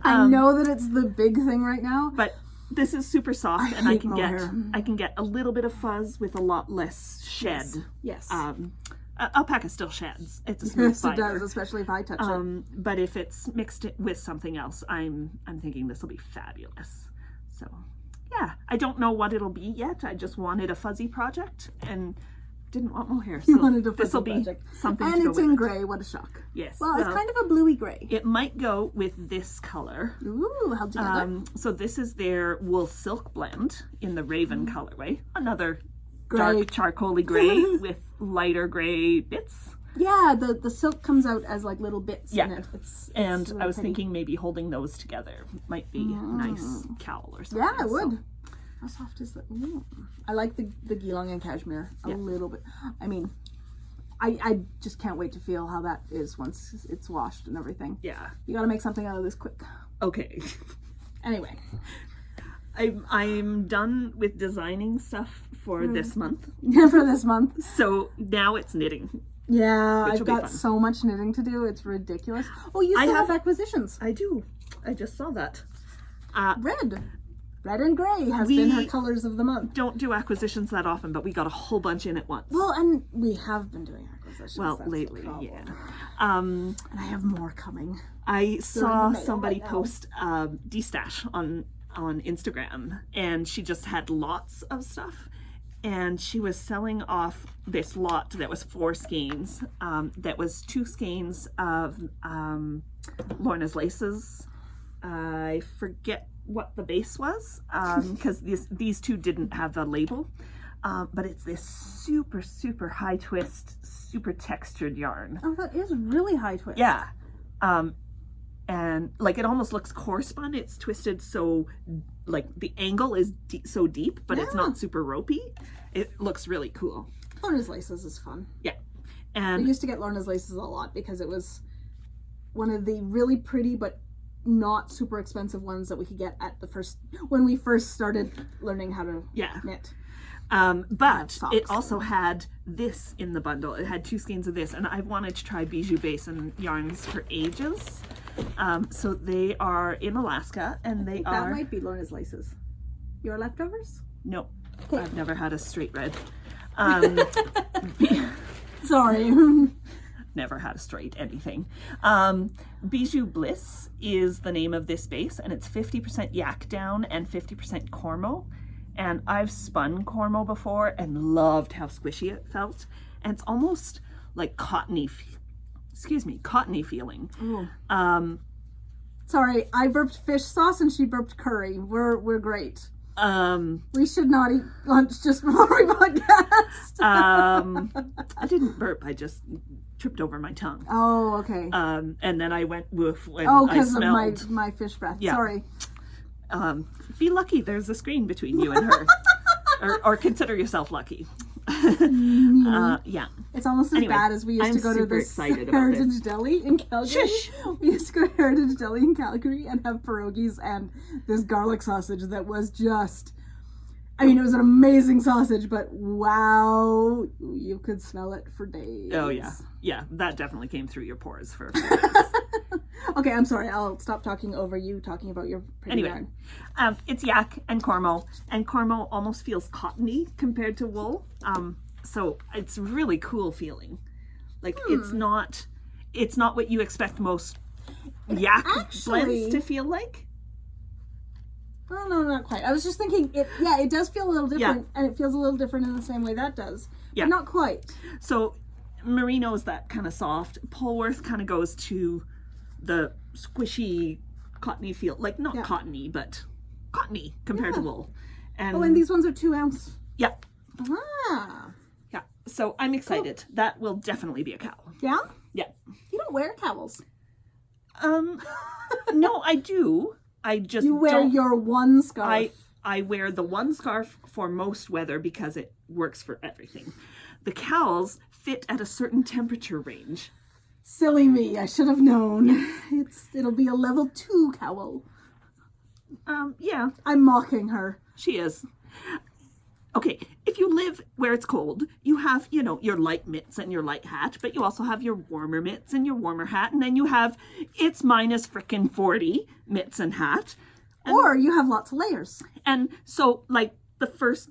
I know that it's the big thing right now. But this is super soft, and I can get a little bit of fuzz with a lot less shed. Yes. Alpaca still sheds. It's a smooth fiber. Yes, it does, especially if I touch it. But if it's mixed with something else, I'm thinking this will be fabulous. So, yeah, I don't know what it'll be yet. I just wanted a fuzzy project and didn't want mohair. So you wanted a fuzzy this will be project. something. And to it's go in with gray. What a shock! Yes. Well, it's kind of a bluey gray. It might go with this color. Ooh, held together. So this is their wool silk blend in the Raven colorway. Another Gray. dark charcoaly gray with lighter gray bits. Yeah, the silk comes out as like little bits in it. It's and really I was pretty. thinking maybe holding those together might be a nice cowl or something. Yeah, it would. So, How soft is that? Ooh. I like the Geelong and cashmere a little bit. I mean, I just can't wait to feel how that is once it's washed and everything. yeah. You got to make something out of this quick. Okay. Anyway. I'm done with designing stuff for this month. For this month. So now it's knitting. Yeah, Which I've will be got fun. so much knitting to do. It's ridiculous. Oh, you still have acquisitions. I do. I just saw that. Red and gray has been her colors of the month. Don't do acquisitions that often, but we got a whole bunch in at once. Well, and we have been doing acquisitions. Well, That's lately, the problem. yeah. And I have more coming. I saw mail somebody right now. post D-Stash on Instagram, and she just had lots of stuff, and she was selling off this lot that was 4 skeins. That was 2 skeins of Lornas Laces. I forget what the base was, because these 2 didn't have a label. But it's this super, super high twist, super textured yarn. Oh, that is really high twist. Yeah. And like it almost looks coarse spun. It's twisted so like the angle is so deep, but it's not super ropey. It looks really cool. Lorna's Laces is fun. Yeah. I And used to get Lorna's Laces a lot because it was one of the really pretty but not super expensive ones that we could get at when we first started learning how to knit. but socks. it also had this in the bundle. It had 2 skeins of this, and I've wanted to try Bijou Basin yarns for ages. So they are in Alaska, and they That are... might be Lorna's Laces. Your leftovers? No, Okay. I've never had a straight red. Sorry. Never had a straight anything. Bijou Bliss is the name of this base, and it's 50% yak down and 50% cormo. And I've spun cormo before and loved how squishy it felt. And it's almost like cottony feeling. Sorry, I burped fish sauce and she burped curry. We're great. Um, We should not eat lunch just before we podcast. I didn't burp. I just tripped over my tongue. Oh, okay. And then I went woof when Oh, I because of smelled. my fish breath. Yeah. Sorry. Be lucky there's a screen between you and her. or consider yourself lucky. Yeah. It's almost as Anyway, bad as we used I'm to go to super this excited about Heritage this. Deli in Calgary. Shush. We used to go to Heritage Deli in Calgary and have pierogies and this garlic sausage that was just... I mean, it was an amazing sausage, but wow, you could smell it for days. Oh, yeah. Yeah, that definitely came through your pores for Okay, I'm sorry. I'll stop talking over you, talking about your pretty Anyway, yarn. it's yak and cormo almost feels cottony compared to wool. So it's really cool feeling. Like it's not what you expect most yak blends to feel like. Oh, no, not quite. I was just thinking, it does feel a little different, and it feels a little different in the same way that does. Yeah. But not quite. So merino is that kind of soft. Polworth kind of goes to the squishy, cottony feel. Like not cottony, but cottony compared to wool. And these ones are 2 ounce. Yeah. Ah. Yeah. So I'm excited. Cool. That will definitely be a cowl. Yeah? Yeah. You don't wear cowls. No, I do. I just You wear your one scarf. I wear the one scarf for most weather because it works for everything. The cowls fit at a certain temperature range. Silly me, I should have known. It'll be a level 2 cowl. Yeah. I'm mocking her. She is. Okay, if you live where it's cold, you have, your light mitts and your light hat, but you also have your warmer mitts and your warmer hat, and then you have it's minus frickin' 40 mitts and hat. Or you have lots of layers. And so, the first,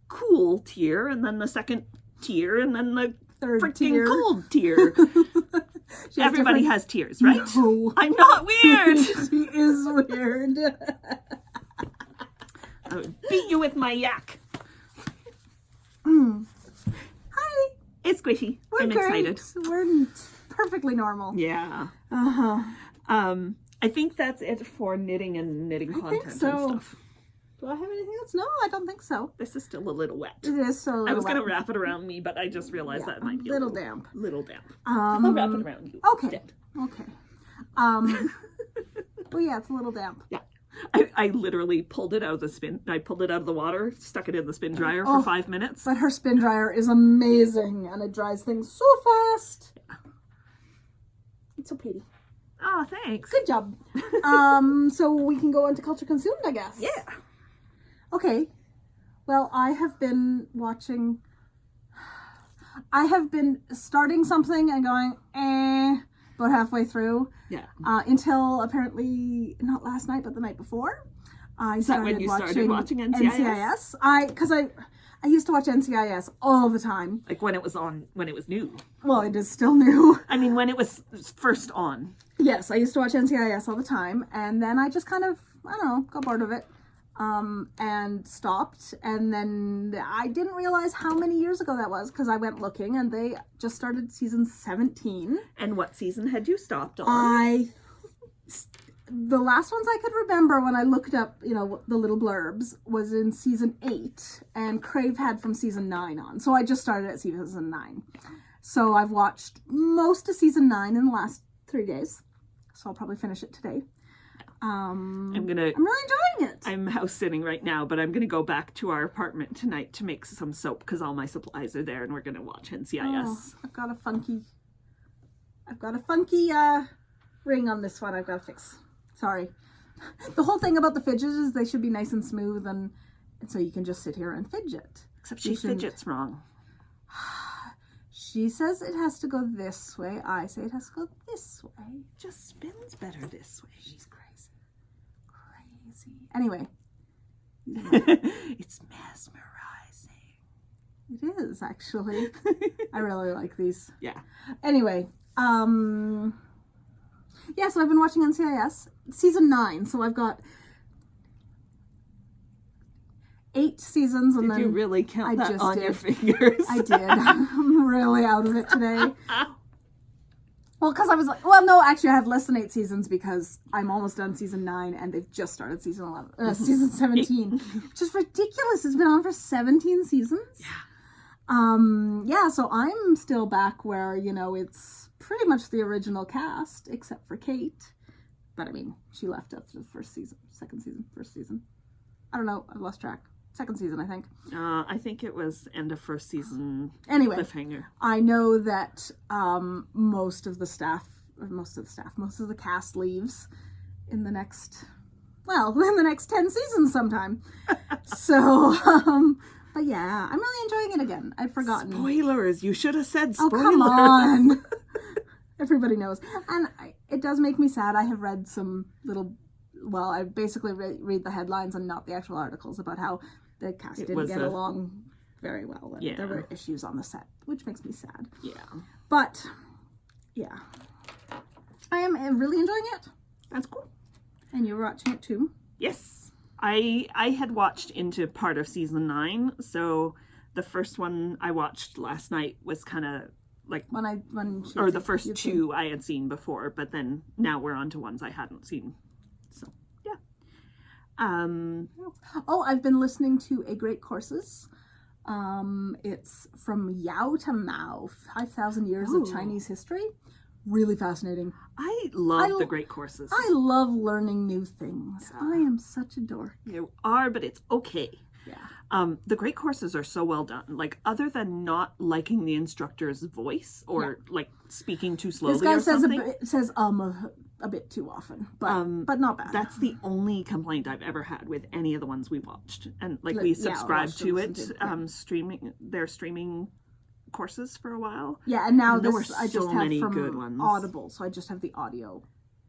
cool tier, and then the second tier, and then the third frickin' cold tier. Everybody has tiers, right? No. I'm not weird. She is weird. I would beat you with my yak. Hi. It's squishy. I'm great. excited. We're perfectly normal. Yeah. Uh-huh. I think that's it for knitting and knitting content and stuff. Do I have anything else? No, I don't think so. This is still a little wet. It is still a little wet. I was going to wrap it around me, but I just realized that might be a little damp. Little damp. I'll wrap it around you. Okay. Dead. Okay. Well, yeah, it's a little damp. Yeah. I literally pulled it out of the spin. I pulled it out of the water, stuck it in the spin dryer for 5 minutes. But her spin dryer is amazing, and it dries things so fast. Yeah. It's so pretty. Oh, thanks. Good job. So we can go into culture consumed, I guess. Yeah. Okay. Well, I have been starting something and going, about halfway through. Yeah. Until apparently not last night, but the night before. Is that when you started watching NCIS? Because I used to watch NCIS all the time. Like when it was new. Well, it is still new. I mean, when it was first on. Yes, I used to watch NCIS all the time, and then I just kind of, got bored of it, and stopped, and then I didn't realize how many years ago that was, because I went looking, and they just started season 17. And what season had you stopped on? The last ones I could remember when I looked up, the little blurbs, was in season 8, and Crave had from season 9 on. So I just started at season 9. So I've watched most of season 9 in the last 3 days. So I'll probably finish it today. I'm really enjoying it. I'm house sitting right now, but I'm gonna go back to our apartment tonight to make some soap because all my supplies are there, and we're gonna watch NCIS. Oh, I've got a funky ring on this one. I've got to fix. Sorry. The whole thing about the fidgets is they should be nice and smooth, and so you can just sit here and fidget. Except she fidgets wrong. She says it has to go this way. I say it has to go this way. It just spins better this way. She's crazy. Anyway. It's mesmerizing. It is, actually. I really like these. Yeah. Anyway. Yeah, so I've been watching NCIS. Season 9. So I've got 8 seasons. And did you really count that on your fingers? I did. I'm really out of it today. Well, because I was like, well, no, actually I have less than 8 seasons because I'm almost done season 9 and they've just started season 17, which is ridiculous. It's been on for 17 seasons. Yeah. Yeah, so I'm still back where, it's pretty much the original cast, except for Kate. But I mean, she left after the first season, first season. I don't know, I've lost track. Second season, I think. I think it was end of first season. Anyway, cliffhanger. I know that most of the cast leaves in the next 10 seasons sometime. So, but yeah, I'm really enjoying it again. I'd forgotten. Spoilers! You should have said spoilers. Oh, come on. Everybody knows. And it does make me sad. I have read some I basically read the headlines and not the actual articles about how the cast didn't get along very well. And there were issues on the set, which makes me sad. Yeah. But, yeah. I am really enjoying it. That's cool. And you're watching it too? Yes. I had watched into part of season 9, so the first one I watched last night was kind of like the first 2 I had seen before, but then now we're on to ones I hadn't seen. So yeah. I've been listening to A Great Courses It's From Yao to Mao, 5,000 Years of Chinese History. Really fascinating. I love the great courses. I love learning new things. Yeah. I am such a dork. You are, but it's okay. Yeah. The great courses are so well done. Like, other than not liking the instructor's voice or like speaking too slowly, this guy or something. says a bit too often, but not bad. That's the only complaint I've ever had with any of the ones we watched, and like we subscribed to it, streaming courses for a while. Yeah, and now there this were I just have many from good ones. Audible, so I just have the audio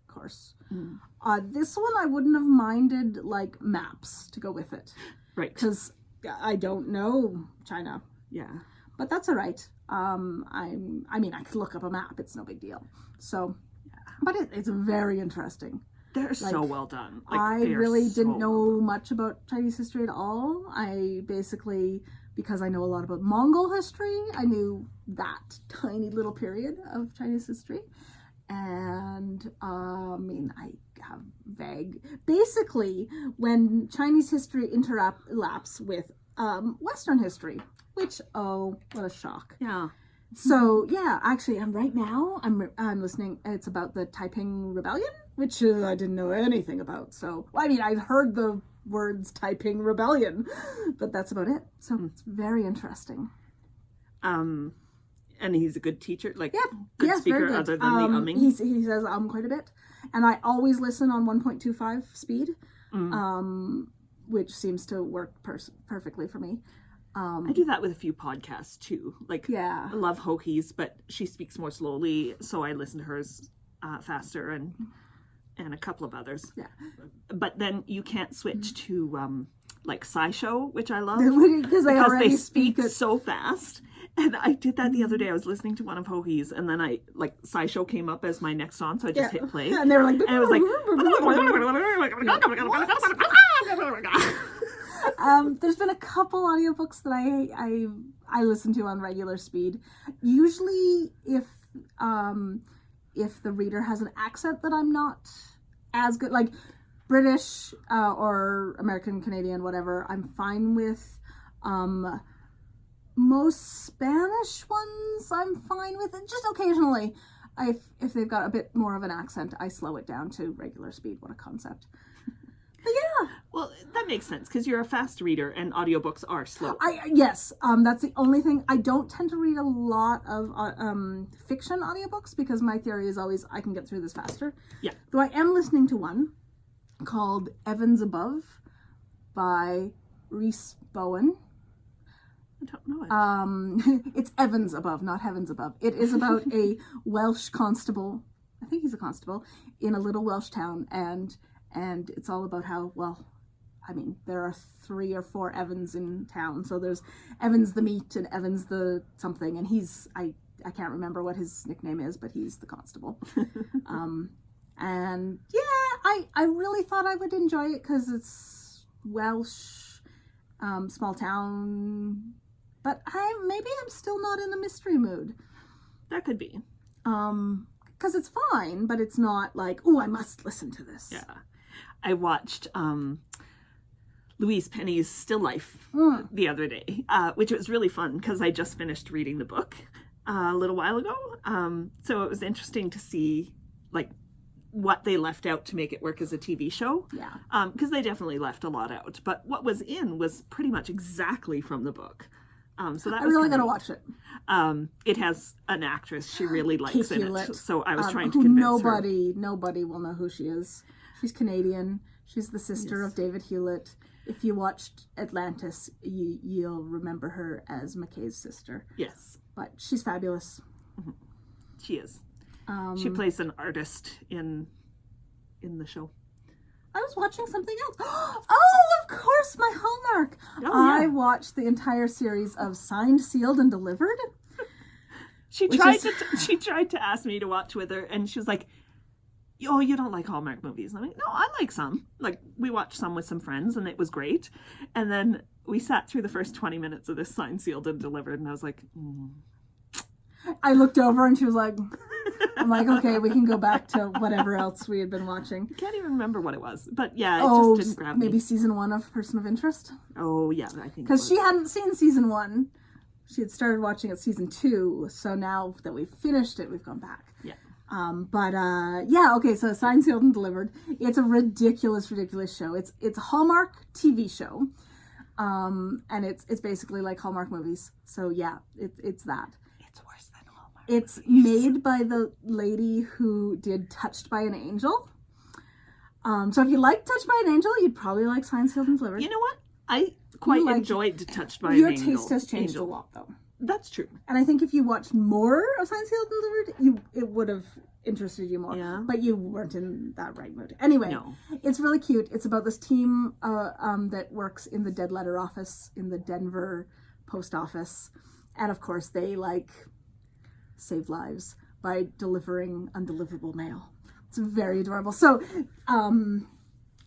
course. This one I wouldn't have minded like maps to go with it, right? Because I don't know China. Yeah, but that's all right. I mean, I could look up a map; it's no big deal. So. But it's very interesting. They're so well done. Like, I really didn't know much about Chinese history at all. I basically, because I know a lot about Mongol history, I knew that tiny little period of Chinese history. And, I mean, I have vague... Basically, when Chinese history interlaps with Western history, which, oh, what a shock. Yeah. So yeah, actually, right now I'm listening. It's about the Taiping Rebellion, which I didn't know anything about. So I mean, I've heard the words Taiping Rebellion, but that's about it. So it's very interesting. And he's a good teacher, like good speaker, very good. Other than the umming. He says quite a bit, and I always listen on 1.25 speed, which seems to work perfectly for me. I do that with a few podcasts too. Like, I love Hoki's, but she speaks more slowly, so I listen to hers faster, and a couple of others. Yeah. But then you can't switch to like SciShow, which I love because they speak so fast. And I did that the other day. I was listening to one of Hoki's, and then SciShow came up as my next on, so I just hit play, and they were like, and I was like. There's been a couple audiobooks that I listen to on regular speed. Usually if the reader has an accent that I'm not as good, like British or American, Canadian, whatever, I'm fine with. Most Spanish ones I'm fine with. And just occasionally, if they've got a bit more of an accent, I slow it down to regular speed. What a concept. But yeah. Well, that makes sense because you're a fast reader and audiobooks are slow. Yes, that's the only thing. I don't tend to read a lot of fiction audiobooks because my theory is always I can get through this faster. Yeah. Though I am listening to one called Evans Above by Rhys Bowen. I don't know it. It's Evans Above, not Heavens Above. It is about a Welsh constable. I think he's a constable in a little Welsh town, and it's all about how, well, I mean, there are 3 or 4 Evans in town. So there's Evans the meat and Evans the something, and he's I can't remember what his nickname is, but he's the constable. And yeah, I really thought I would enjoy it because it's Welsh, small town. But maybe I'm still not in the mystery mood. That could be. Because it's fine, but it's not like, oh, I must listen to this. Yeah. I watched Louise Penny's Still Life the other day, which was really fun because I just finished reading the book a little while ago. So it was interesting to see like what they left out to make it work as a TV show. Yeah. Because they definitely left a lot out. But what was in was pretty much exactly from the book. So that I really gotta watch it. It has an actress she really likes Kate in Hewlett, it. So I was trying to convince her. Nobody will know who she is. She's Canadian. She's the sister of David Hewlett. If you watched Atlantis, you'll remember her as McKay's sister. Yes. But she's fabulous. Mm-hmm. She is. She plays an artist in the show. I was watching something else. Oh, of course, my Hallmark. Oh, yeah. I watched the entire series of Signed, Sealed, and Delivered. She tried to ask me to watch with her, and she was like, "Oh, you don't like Hallmark movies?" And I'm like, "No, I like some. Like, we watched some with some friends, and it was great." And then we sat through the first 20 minutes of this Signed, Sealed, and Delivered, and I was like, I looked over, and she was like, I'm like, okay, we can go back to whatever else we had been watching. I can't even remember what it was. But yeah, it just didn't grab me. Maybe season 1 of Person of Interest? Oh, yeah, I think because she hadn't seen season 1. She had started watching it season 2, so now that we've finished it, we've gone back. Yeah. Okay, so Signed, Sealed, and Delivered. It's a ridiculous show. It's a Hallmark TV show. And it's basically like Hallmark movies. So yeah, it's that. It's worse than Hallmark It's movies. made by the lady who did Touched by an Angel. So if you like Touched by an Angel, you'd probably like Signed, Sealed, and Delivered. You know what? I quite enjoyed Touched by an Angel. Your taste has changed a lot, though. That's true. And I think if you watched more of Signed, Sealed, and Delivered, it would have interested you more. Yeah. But you weren't in that right mood. Anyway, It's really cute. It's about this team that works in the dead letter office in the Denver post office. And of course, they save lives by delivering undeliverable mail. It's very adorable. So,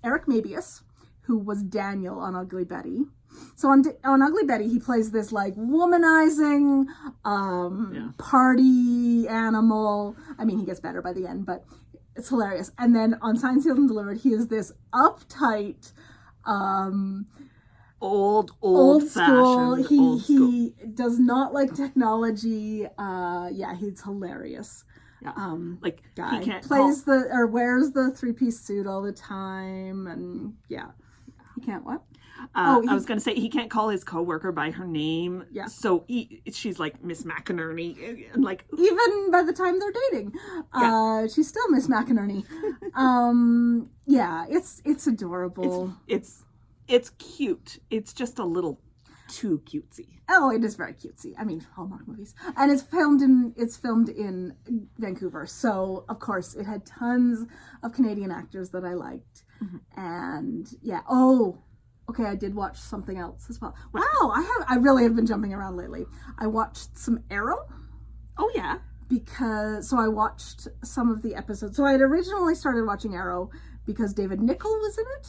Eric Mabius, who was Daniel on Ugly Betty. So on Ugly Betty, he plays this womanizing party animal. I mean, he gets better by the end, but it's hilarious. And then on Signed, Sealed, and Delivered, he is this uptight, old school. He does not like technology. He's hilarious. Yeah. Guy he can't wears the 3-piece suit all the time, and he can't what? I was going to say he can't call his coworker by her name. Yeah. So she's like Miss McInerney, and even by the time they're dating, she's still Miss McInerney. It's adorable. It's cute. It's just a little too cutesy. Oh, it is very cutesy. I mean, Hallmark movies, and it's filmed in Vancouver. So of course, it had tons of Canadian actors that I liked, and okay, I did watch something else as well. Wow, I really have been jumping around lately. I watched some Arrow. Oh yeah. So I watched some of the episodes. So I had originally started watching Arrow because David Nichol was in it.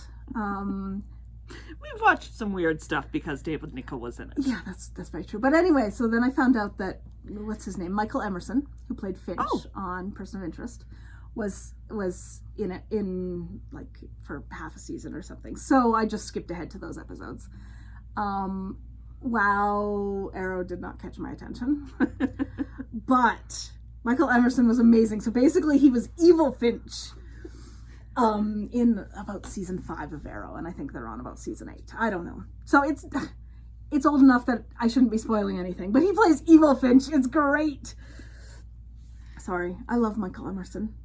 We've watched some weird stuff because David Nichol was in it. Yeah, that's very true. But anyway, so then I found out that, what's his name? Michael Emerson, who played Finch on Person of Interest, was in it for half a season or something. So I just skipped ahead to those episodes. Arrow did not catch my attention. But Michael Emerson was amazing. So basically he was evil Finch in about season 5 of Arrow, and I think they're on about season 8. I don't know. So it's old enough that I shouldn't be spoiling anything, but he plays evil Finch. It's great. Sorry, I love Michael Emerson.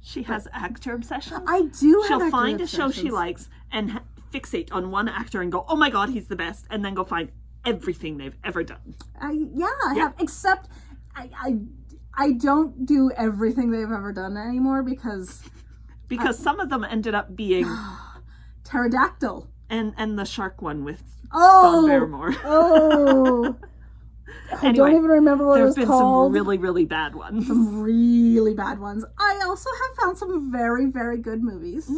She has actor obsessions. I do have She'll find a show she likes and fixate on one actor and go, oh my god, he's the best, and then go find everything they've ever done. I have, except I don't do everything they've ever done anymore because some of them ended up being Pterodactyl and the shark one with Dawn Barrymore. I don't even remember what it was called. There's been some really, really bad ones. Some really bad ones. I also have found some very, very good movies.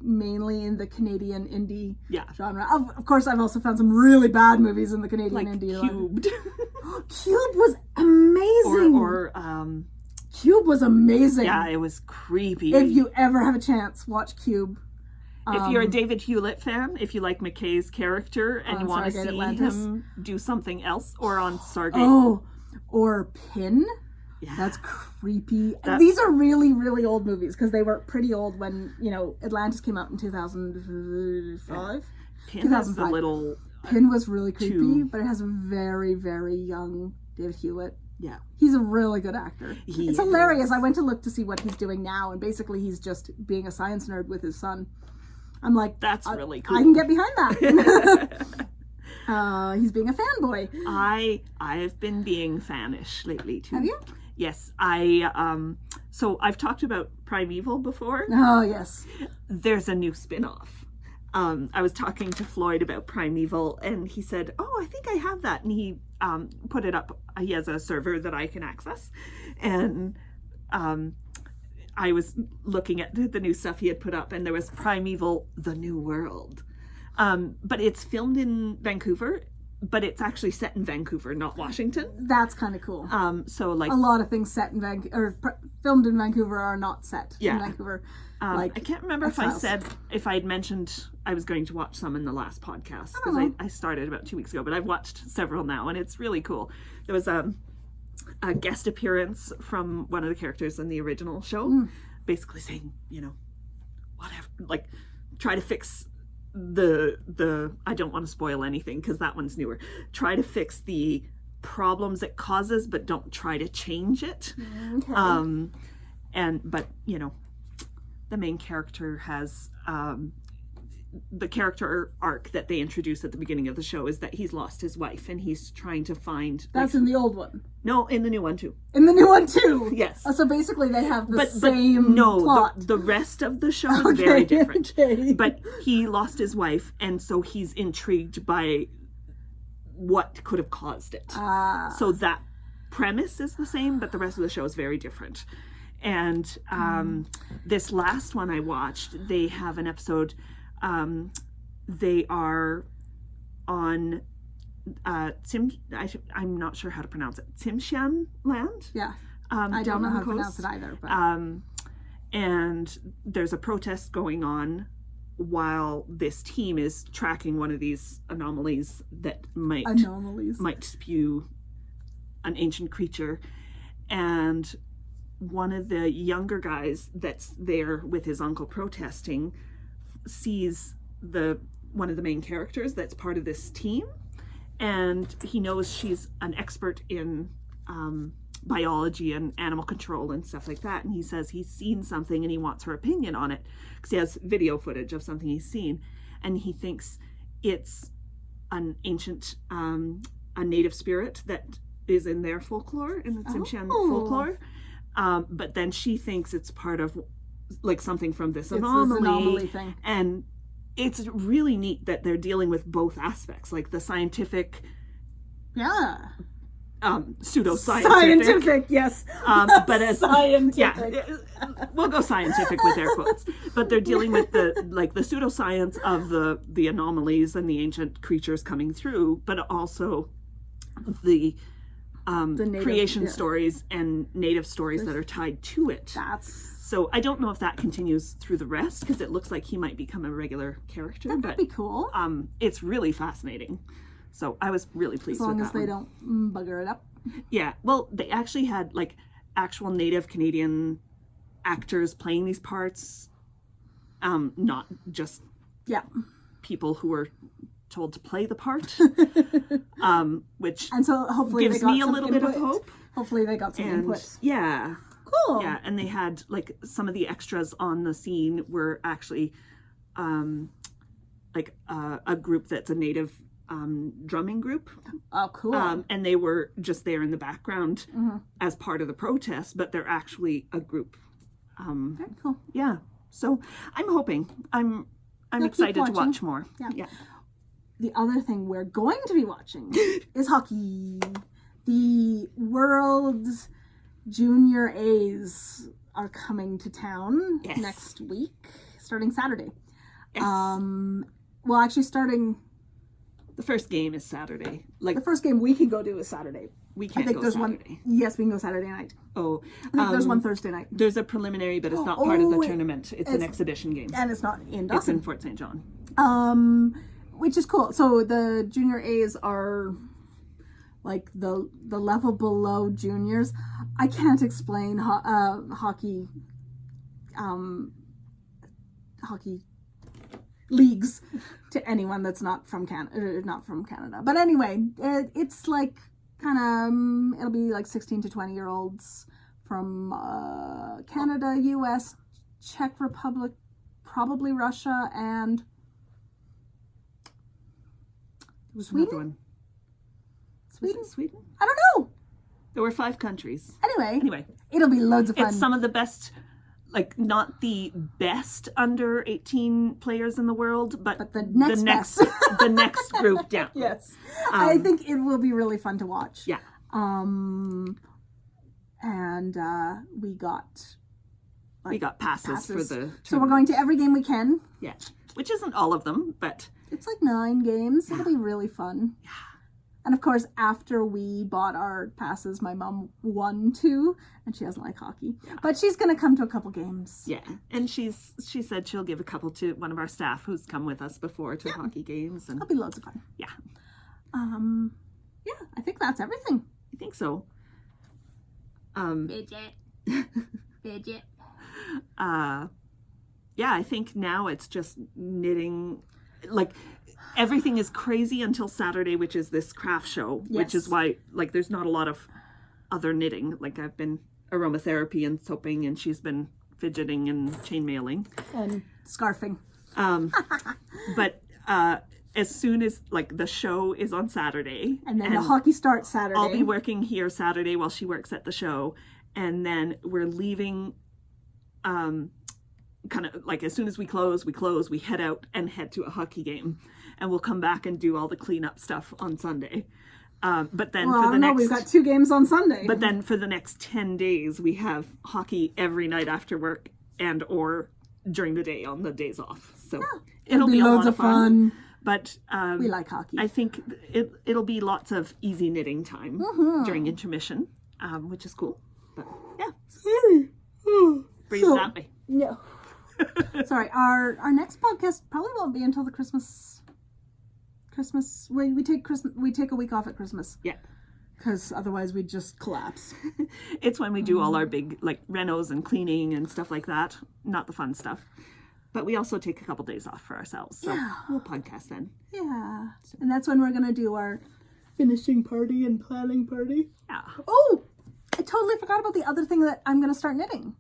Mainly in the Canadian indie genre. Of course, I've also found some really bad movies in the Canadian indie genre. Cubed. Cube was amazing. Or Cube was amazing. Yeah, it was creepy. If you ever have a chance, watch Cube. If you're a David Hewlett fan, if you like McKay's character and you want to see him do something else, or on Stargate. Or Pin. Yeah. That's creepy. These are really, really old movies because they were pretty old when, Atlantis came out in 2005. Pin was a little... Pin was really creepy, but it has a very, very young David Hewlett. Yeah. He's a really good actor. It's hilarious. I went to look to see what he's doing now, and basically he's just being a science nerd with his son. I'm like, that's really cool. I can get behind that. He's being a fanboy. I've been being fanish lately too. Have you? Yes. So I've talked about Primeval before. Oh yes. There's a new spin-off. I was talking to Floyd about Primeval, and he said, oh, I think I have that. And he put it up. He has a server that I can access. And I was looking at the new stuff he had put up, and there was Primeval, The New World. But it's filmed in Vancouver, but it's actually set in Vancouver, not Washington. That's kind of cool. So like a lot of things set in filmed in Vancouver are not set in Vancouver. I can't remember if I'd mentioned I was going to watch some in the last podcast, because I started about 2 weeks ago, but I've watched several now, and it's really cool. There was a guest appearance from one of the characters in the original show, basically saying, whatever, like, try to fix the I don't want to spoil anything because that one's newer. Try to fix the problems it causes, but don't try to change it. Okay. But the main character has the character arc that they introduce at the beginning of the show is that he's lost his wife and he's trying to find. That's in the old one. No, in the new one too. In the new one too. Yes. Oh, so basically they have the same plot. The rest of the show is very different. But he lost his wife, and so he's intrigued by what could have caused it. So that premise is the same, but the rest of the show is very different. And this last one I watched, they have an episode. They are on I'm not sure how to pronounce it. Tsimshian land? Yeah. I don't know how to pronounce it either. But... and there's a protest going on while this team is tracking one of these anomalies that might spew an ancient creature. And one of the younger guys that's there with his uncle protesting sees one of the main characters that's part of this team, and he knows she's an expert in biology and animal control and stuff like that, and he says he's seen something and he wants her opinion on it because he has video footage of something he's seen, and he thinks it's an ancient a native spirit that is in their folklore, in the Tsimshian folklore, but then she thinks it's part of like something from this anomaly thing. And it's really neat that they're dealing with both aspects, like the scientific, pseudoscientific, yes, but as scientific, we'll go scientific with air quotes. But they're dealing with the pseudoscience of the anomalies and the ancient creatures coming through, but also the native, creation stories and native stories that are tied to it. So I don't know if that continues through the rest, because it looks like he might become a regular character. That'd be cool. It's really fascinating. So I was really pleased with that. As long as they don't bugger it up. Yeah. Well, they actually had like actual native Canadian actors playing these parts, not just people who were told to play the part, which and so hopefully gives me a little bit of hope. Hopefully they got some input. Yeah. Cool. Yeah, and they had like some of the extras on the scene were actually like a group that's a native drumming group. Oh, cool. And they were just there in the background as part of the protest, but they're actually a group. Very cool. Yeah. So I'm hoping. I'm excited to watch more. Yeah. The other thing we're going to be watching is hockey. The World's Junior A's are coming to town next week, starting Saturday. Yes. Well, actually starting... The first game is Saturday. Like the first game we can go to is Saturday. We can't go Saturday. Yes, we can go Saturday night. Oh. I think there's one Thursday night. There's a preliminary, but it's not part of the tournament. It's an exhibition game. And it's not in Dawson. It's in Fort St. John. Which is cool. So the Junior A's are... like the level below juniors. I can't explain hockey leagues to anyone that's not from Canada. But anyway, it's like kind of it'll be like 16 to 20-year-olds from Canada, US, Czech Republic, probably Russia, and Sweden. Sweden? I don't know. There were 5 countries. Anyway, it'll be loads of fun. It's some of the best, like not the best under 18 players in the world, but the next the next group down. Yes. I think it will be really fun to watch. Yeah. And we got passes for the tournament. So we're going to every game we can. Yeah. Which isn't all of them, but it's like 9 games. It'll be really fun. Yeah. And of course, after we bought our passes, my mom won too, and she doesn't like hockey. Yeah. But she's going to come to a couple games. Yeah, and she said she'll give a couple to one of our staff who's come with us before to hockey games. And that'll be loads of fun. Yeah. Yeah, I think that's everything. I think so. Fidget. Fidget. Yeah, I think now it's just knitting. Like, everything is crazy until Saturday, which is this craft show, which is why, like, there's not a lot of other knitting. Like, I've been aromatherapy and soaping, and she's been fidgeting and chainmailing. And scarfing. But as soon as, like, the show is on Saturday. And then the hockey starts Saturday. I'll be working here Saturday while she works at the show. And then we're leaving, kind of like as soon as we close, we head out and head to a hockey game. And we'll come back and do all the cleanup stuff on Sunday. But then we've got 2 games on Sunday. But then for the next 10 days, we have hockey every night after work and or during the day on the days off. So it'll be loads of fun. But we like hockey. I think it'll be lots of easy knitting time during intermission, which is cool. But yeah, breathe that way. No. Sorry, our next podcast probably won't be until the Christmas. We take a week off at Christmas. Yeah, because otherwise we'd just collapse. It's when we do all our big like renos and cleaning and stuff like that. Not the fun stuff, but we also take a couple days off for ourselves. So we'll podcast then. Yeah, and that's when we're gonna do our finishing party and planning party. Yeah. Oh, I totally forgot about the other thing that I'm gonna start knitting.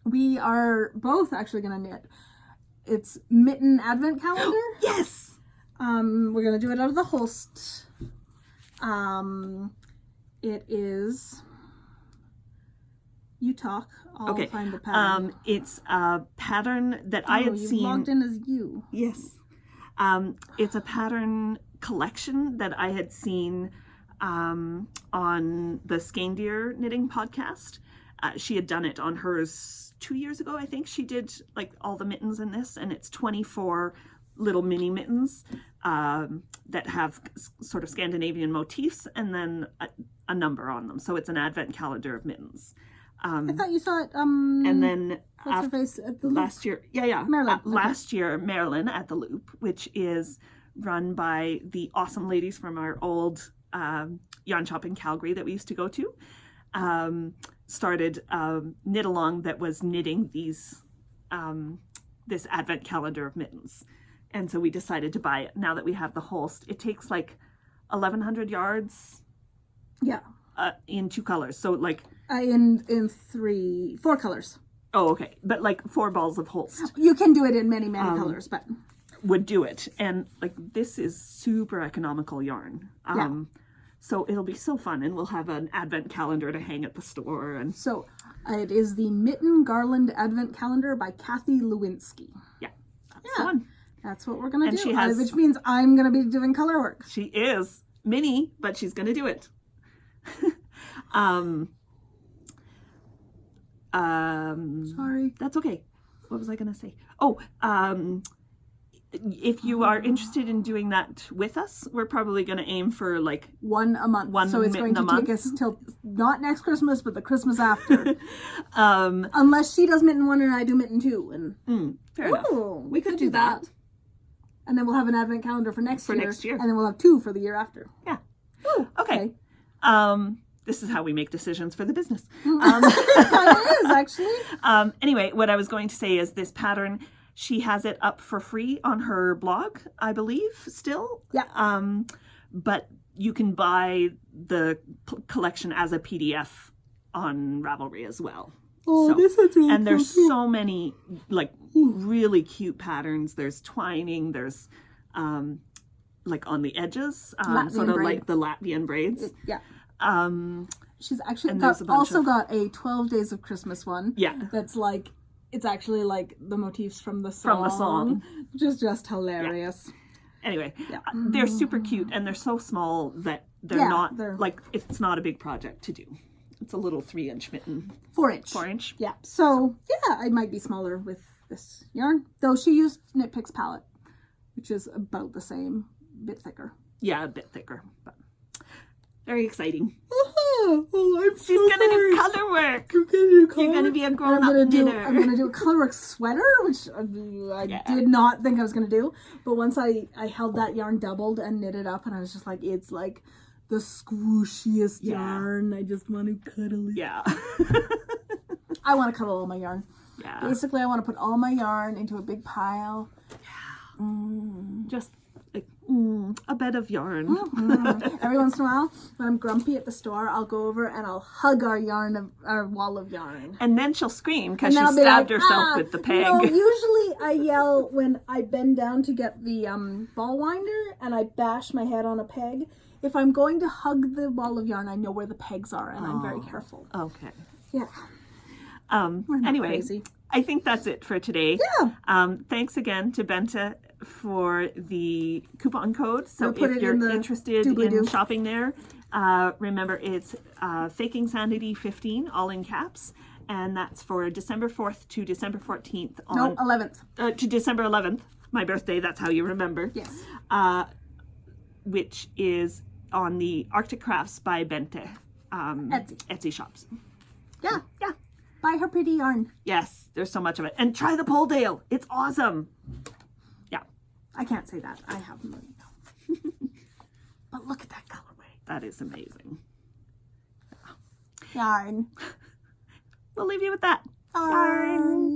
We are both actually gonna knit. It's mitten advent calendar. Yes. We're gonna do it out of the Holst. It is. You talk. I'll find the pattern. It's a pattern that I had seen. Logged in as you. Yes. It's a pattern collection that I had seen on the Skandir knitting podcast. She had done it on hers 2 years ago, I think. She did like all the mittens in this, and it's 24 little mini mittens that have sort of Scandinavian motifs and then a number on them. So it's an advent calendar of mittens. I thought you saw it. And then what's her face at the Loop? last year, Marilyn. Last year, Marilyn at the Loop, which is run by the awesome ladies from our old yarn shop in Calgary that we used to go to. Started knit along that was knitting these this advent calendar of mittens, and so we decided to buy it. Now that we have the Holst, it takes like 1,100 yards. Yeah. In 2 colors, so like in 4 colors. Oh, okay, but like 4 balls of Holst. You can do it in many colors, but would do it, and like this is super economical yarn. So it'll be so fun, and we'll have an advent calendar to hang at the store. And so it is the Mitten Garland Advent Calendar by Kathy Lewinsky. Yeah, that's fun. That's what we're gonna do. She has, which means I'm gonna be doing color work. She is mini, but she's gonna do it. Sorry. That's okay. What was I gonna say? Oh, if you are interested in doing that with us, we're probably going to aim for like 1 a month. So it's going to take us till not next Christmas, but the Christmas after. Unless she does mitten 1 and I do mitten 2. And fair enough. We could do that. And then we'll have an advent calendar for next year. Next year. And then we'll have 2 for the year after. Yeah. Ooh, okay. This is how we make decisions for the business. It kind of is, actually. Anyway, what I was going to say is this pattern, she has it up for free on her blog, I believe, still. Yeah. But you can buy the collection as a PDF on Ravelry as well. Oh, this is really And there's so many, like, really cute patterns. There's twining. There's, like, on the edges. Sort of braid. like the Latvian braids. Yeah. She's actually also got a 12 Days of Christmas one. Yeah. That's like, it's actually like the motifs from the song. Which is just hilarious. Yeah. Anyway, they're super cute and they're so small that they're like, it's not a big project to do. It's a little 3-inch mitten. 4-inch. 4-inch. Yeah. So, yeah, I might be smaller with this yarn. Though she used Knit Picks palette, which is about the same, bit thicker. Yeah, a bit thicker. But Very exciting. Oh, I'm so She's gonna sorry. do color work. You're gonna do color. You're gonna be a I'm grown-up gonna knitter. I'm gonna do a colorwork sweater, which I did not think I was gonna do. But once I held that yarn doubled and knit it up, and I was just like, it's like the squishiest yarn. I just want to cuddle it. Yeah. I want to cuddle all my yarn. Yeah. Basically, I want to put all my yarn into a big pile. Just like a bed of yarn. Every once in a while, when I'm grumpy at the store, I'll go over and I'll hug our wall of yarn. And then she'll scream because she And then I'll be stabbed like, herself with the peg. No, usually I yell when I bend down to get the ball winder and I bash my head on a peg. If I'm going to hug the ball of yarn, I know where the pegs are and I'm very careful. Okay. Yeah. Anyway, crazy. I think that's it for today. Yeah. Thanks again to Benta for the coupon code. So We'll put if it you're in the interested in doobly-doo. shopping there, remember it's Faking Sanity 15, all in caps. And that's for December 4th to December 14th. No, 11th. To December 11th, my birthday, that's how you remember. Yes. Which is on the Arctic Crafts by Bente Etsy shops. Yeah. Yeah. Buy her pretty yarn. Yes, there's so much of it. And try the Poledale. It's awesome. Yeah. I can't say that. I have no. But look at that colorway. That is amazing. Yarn. We'll leave you with that. Yarn.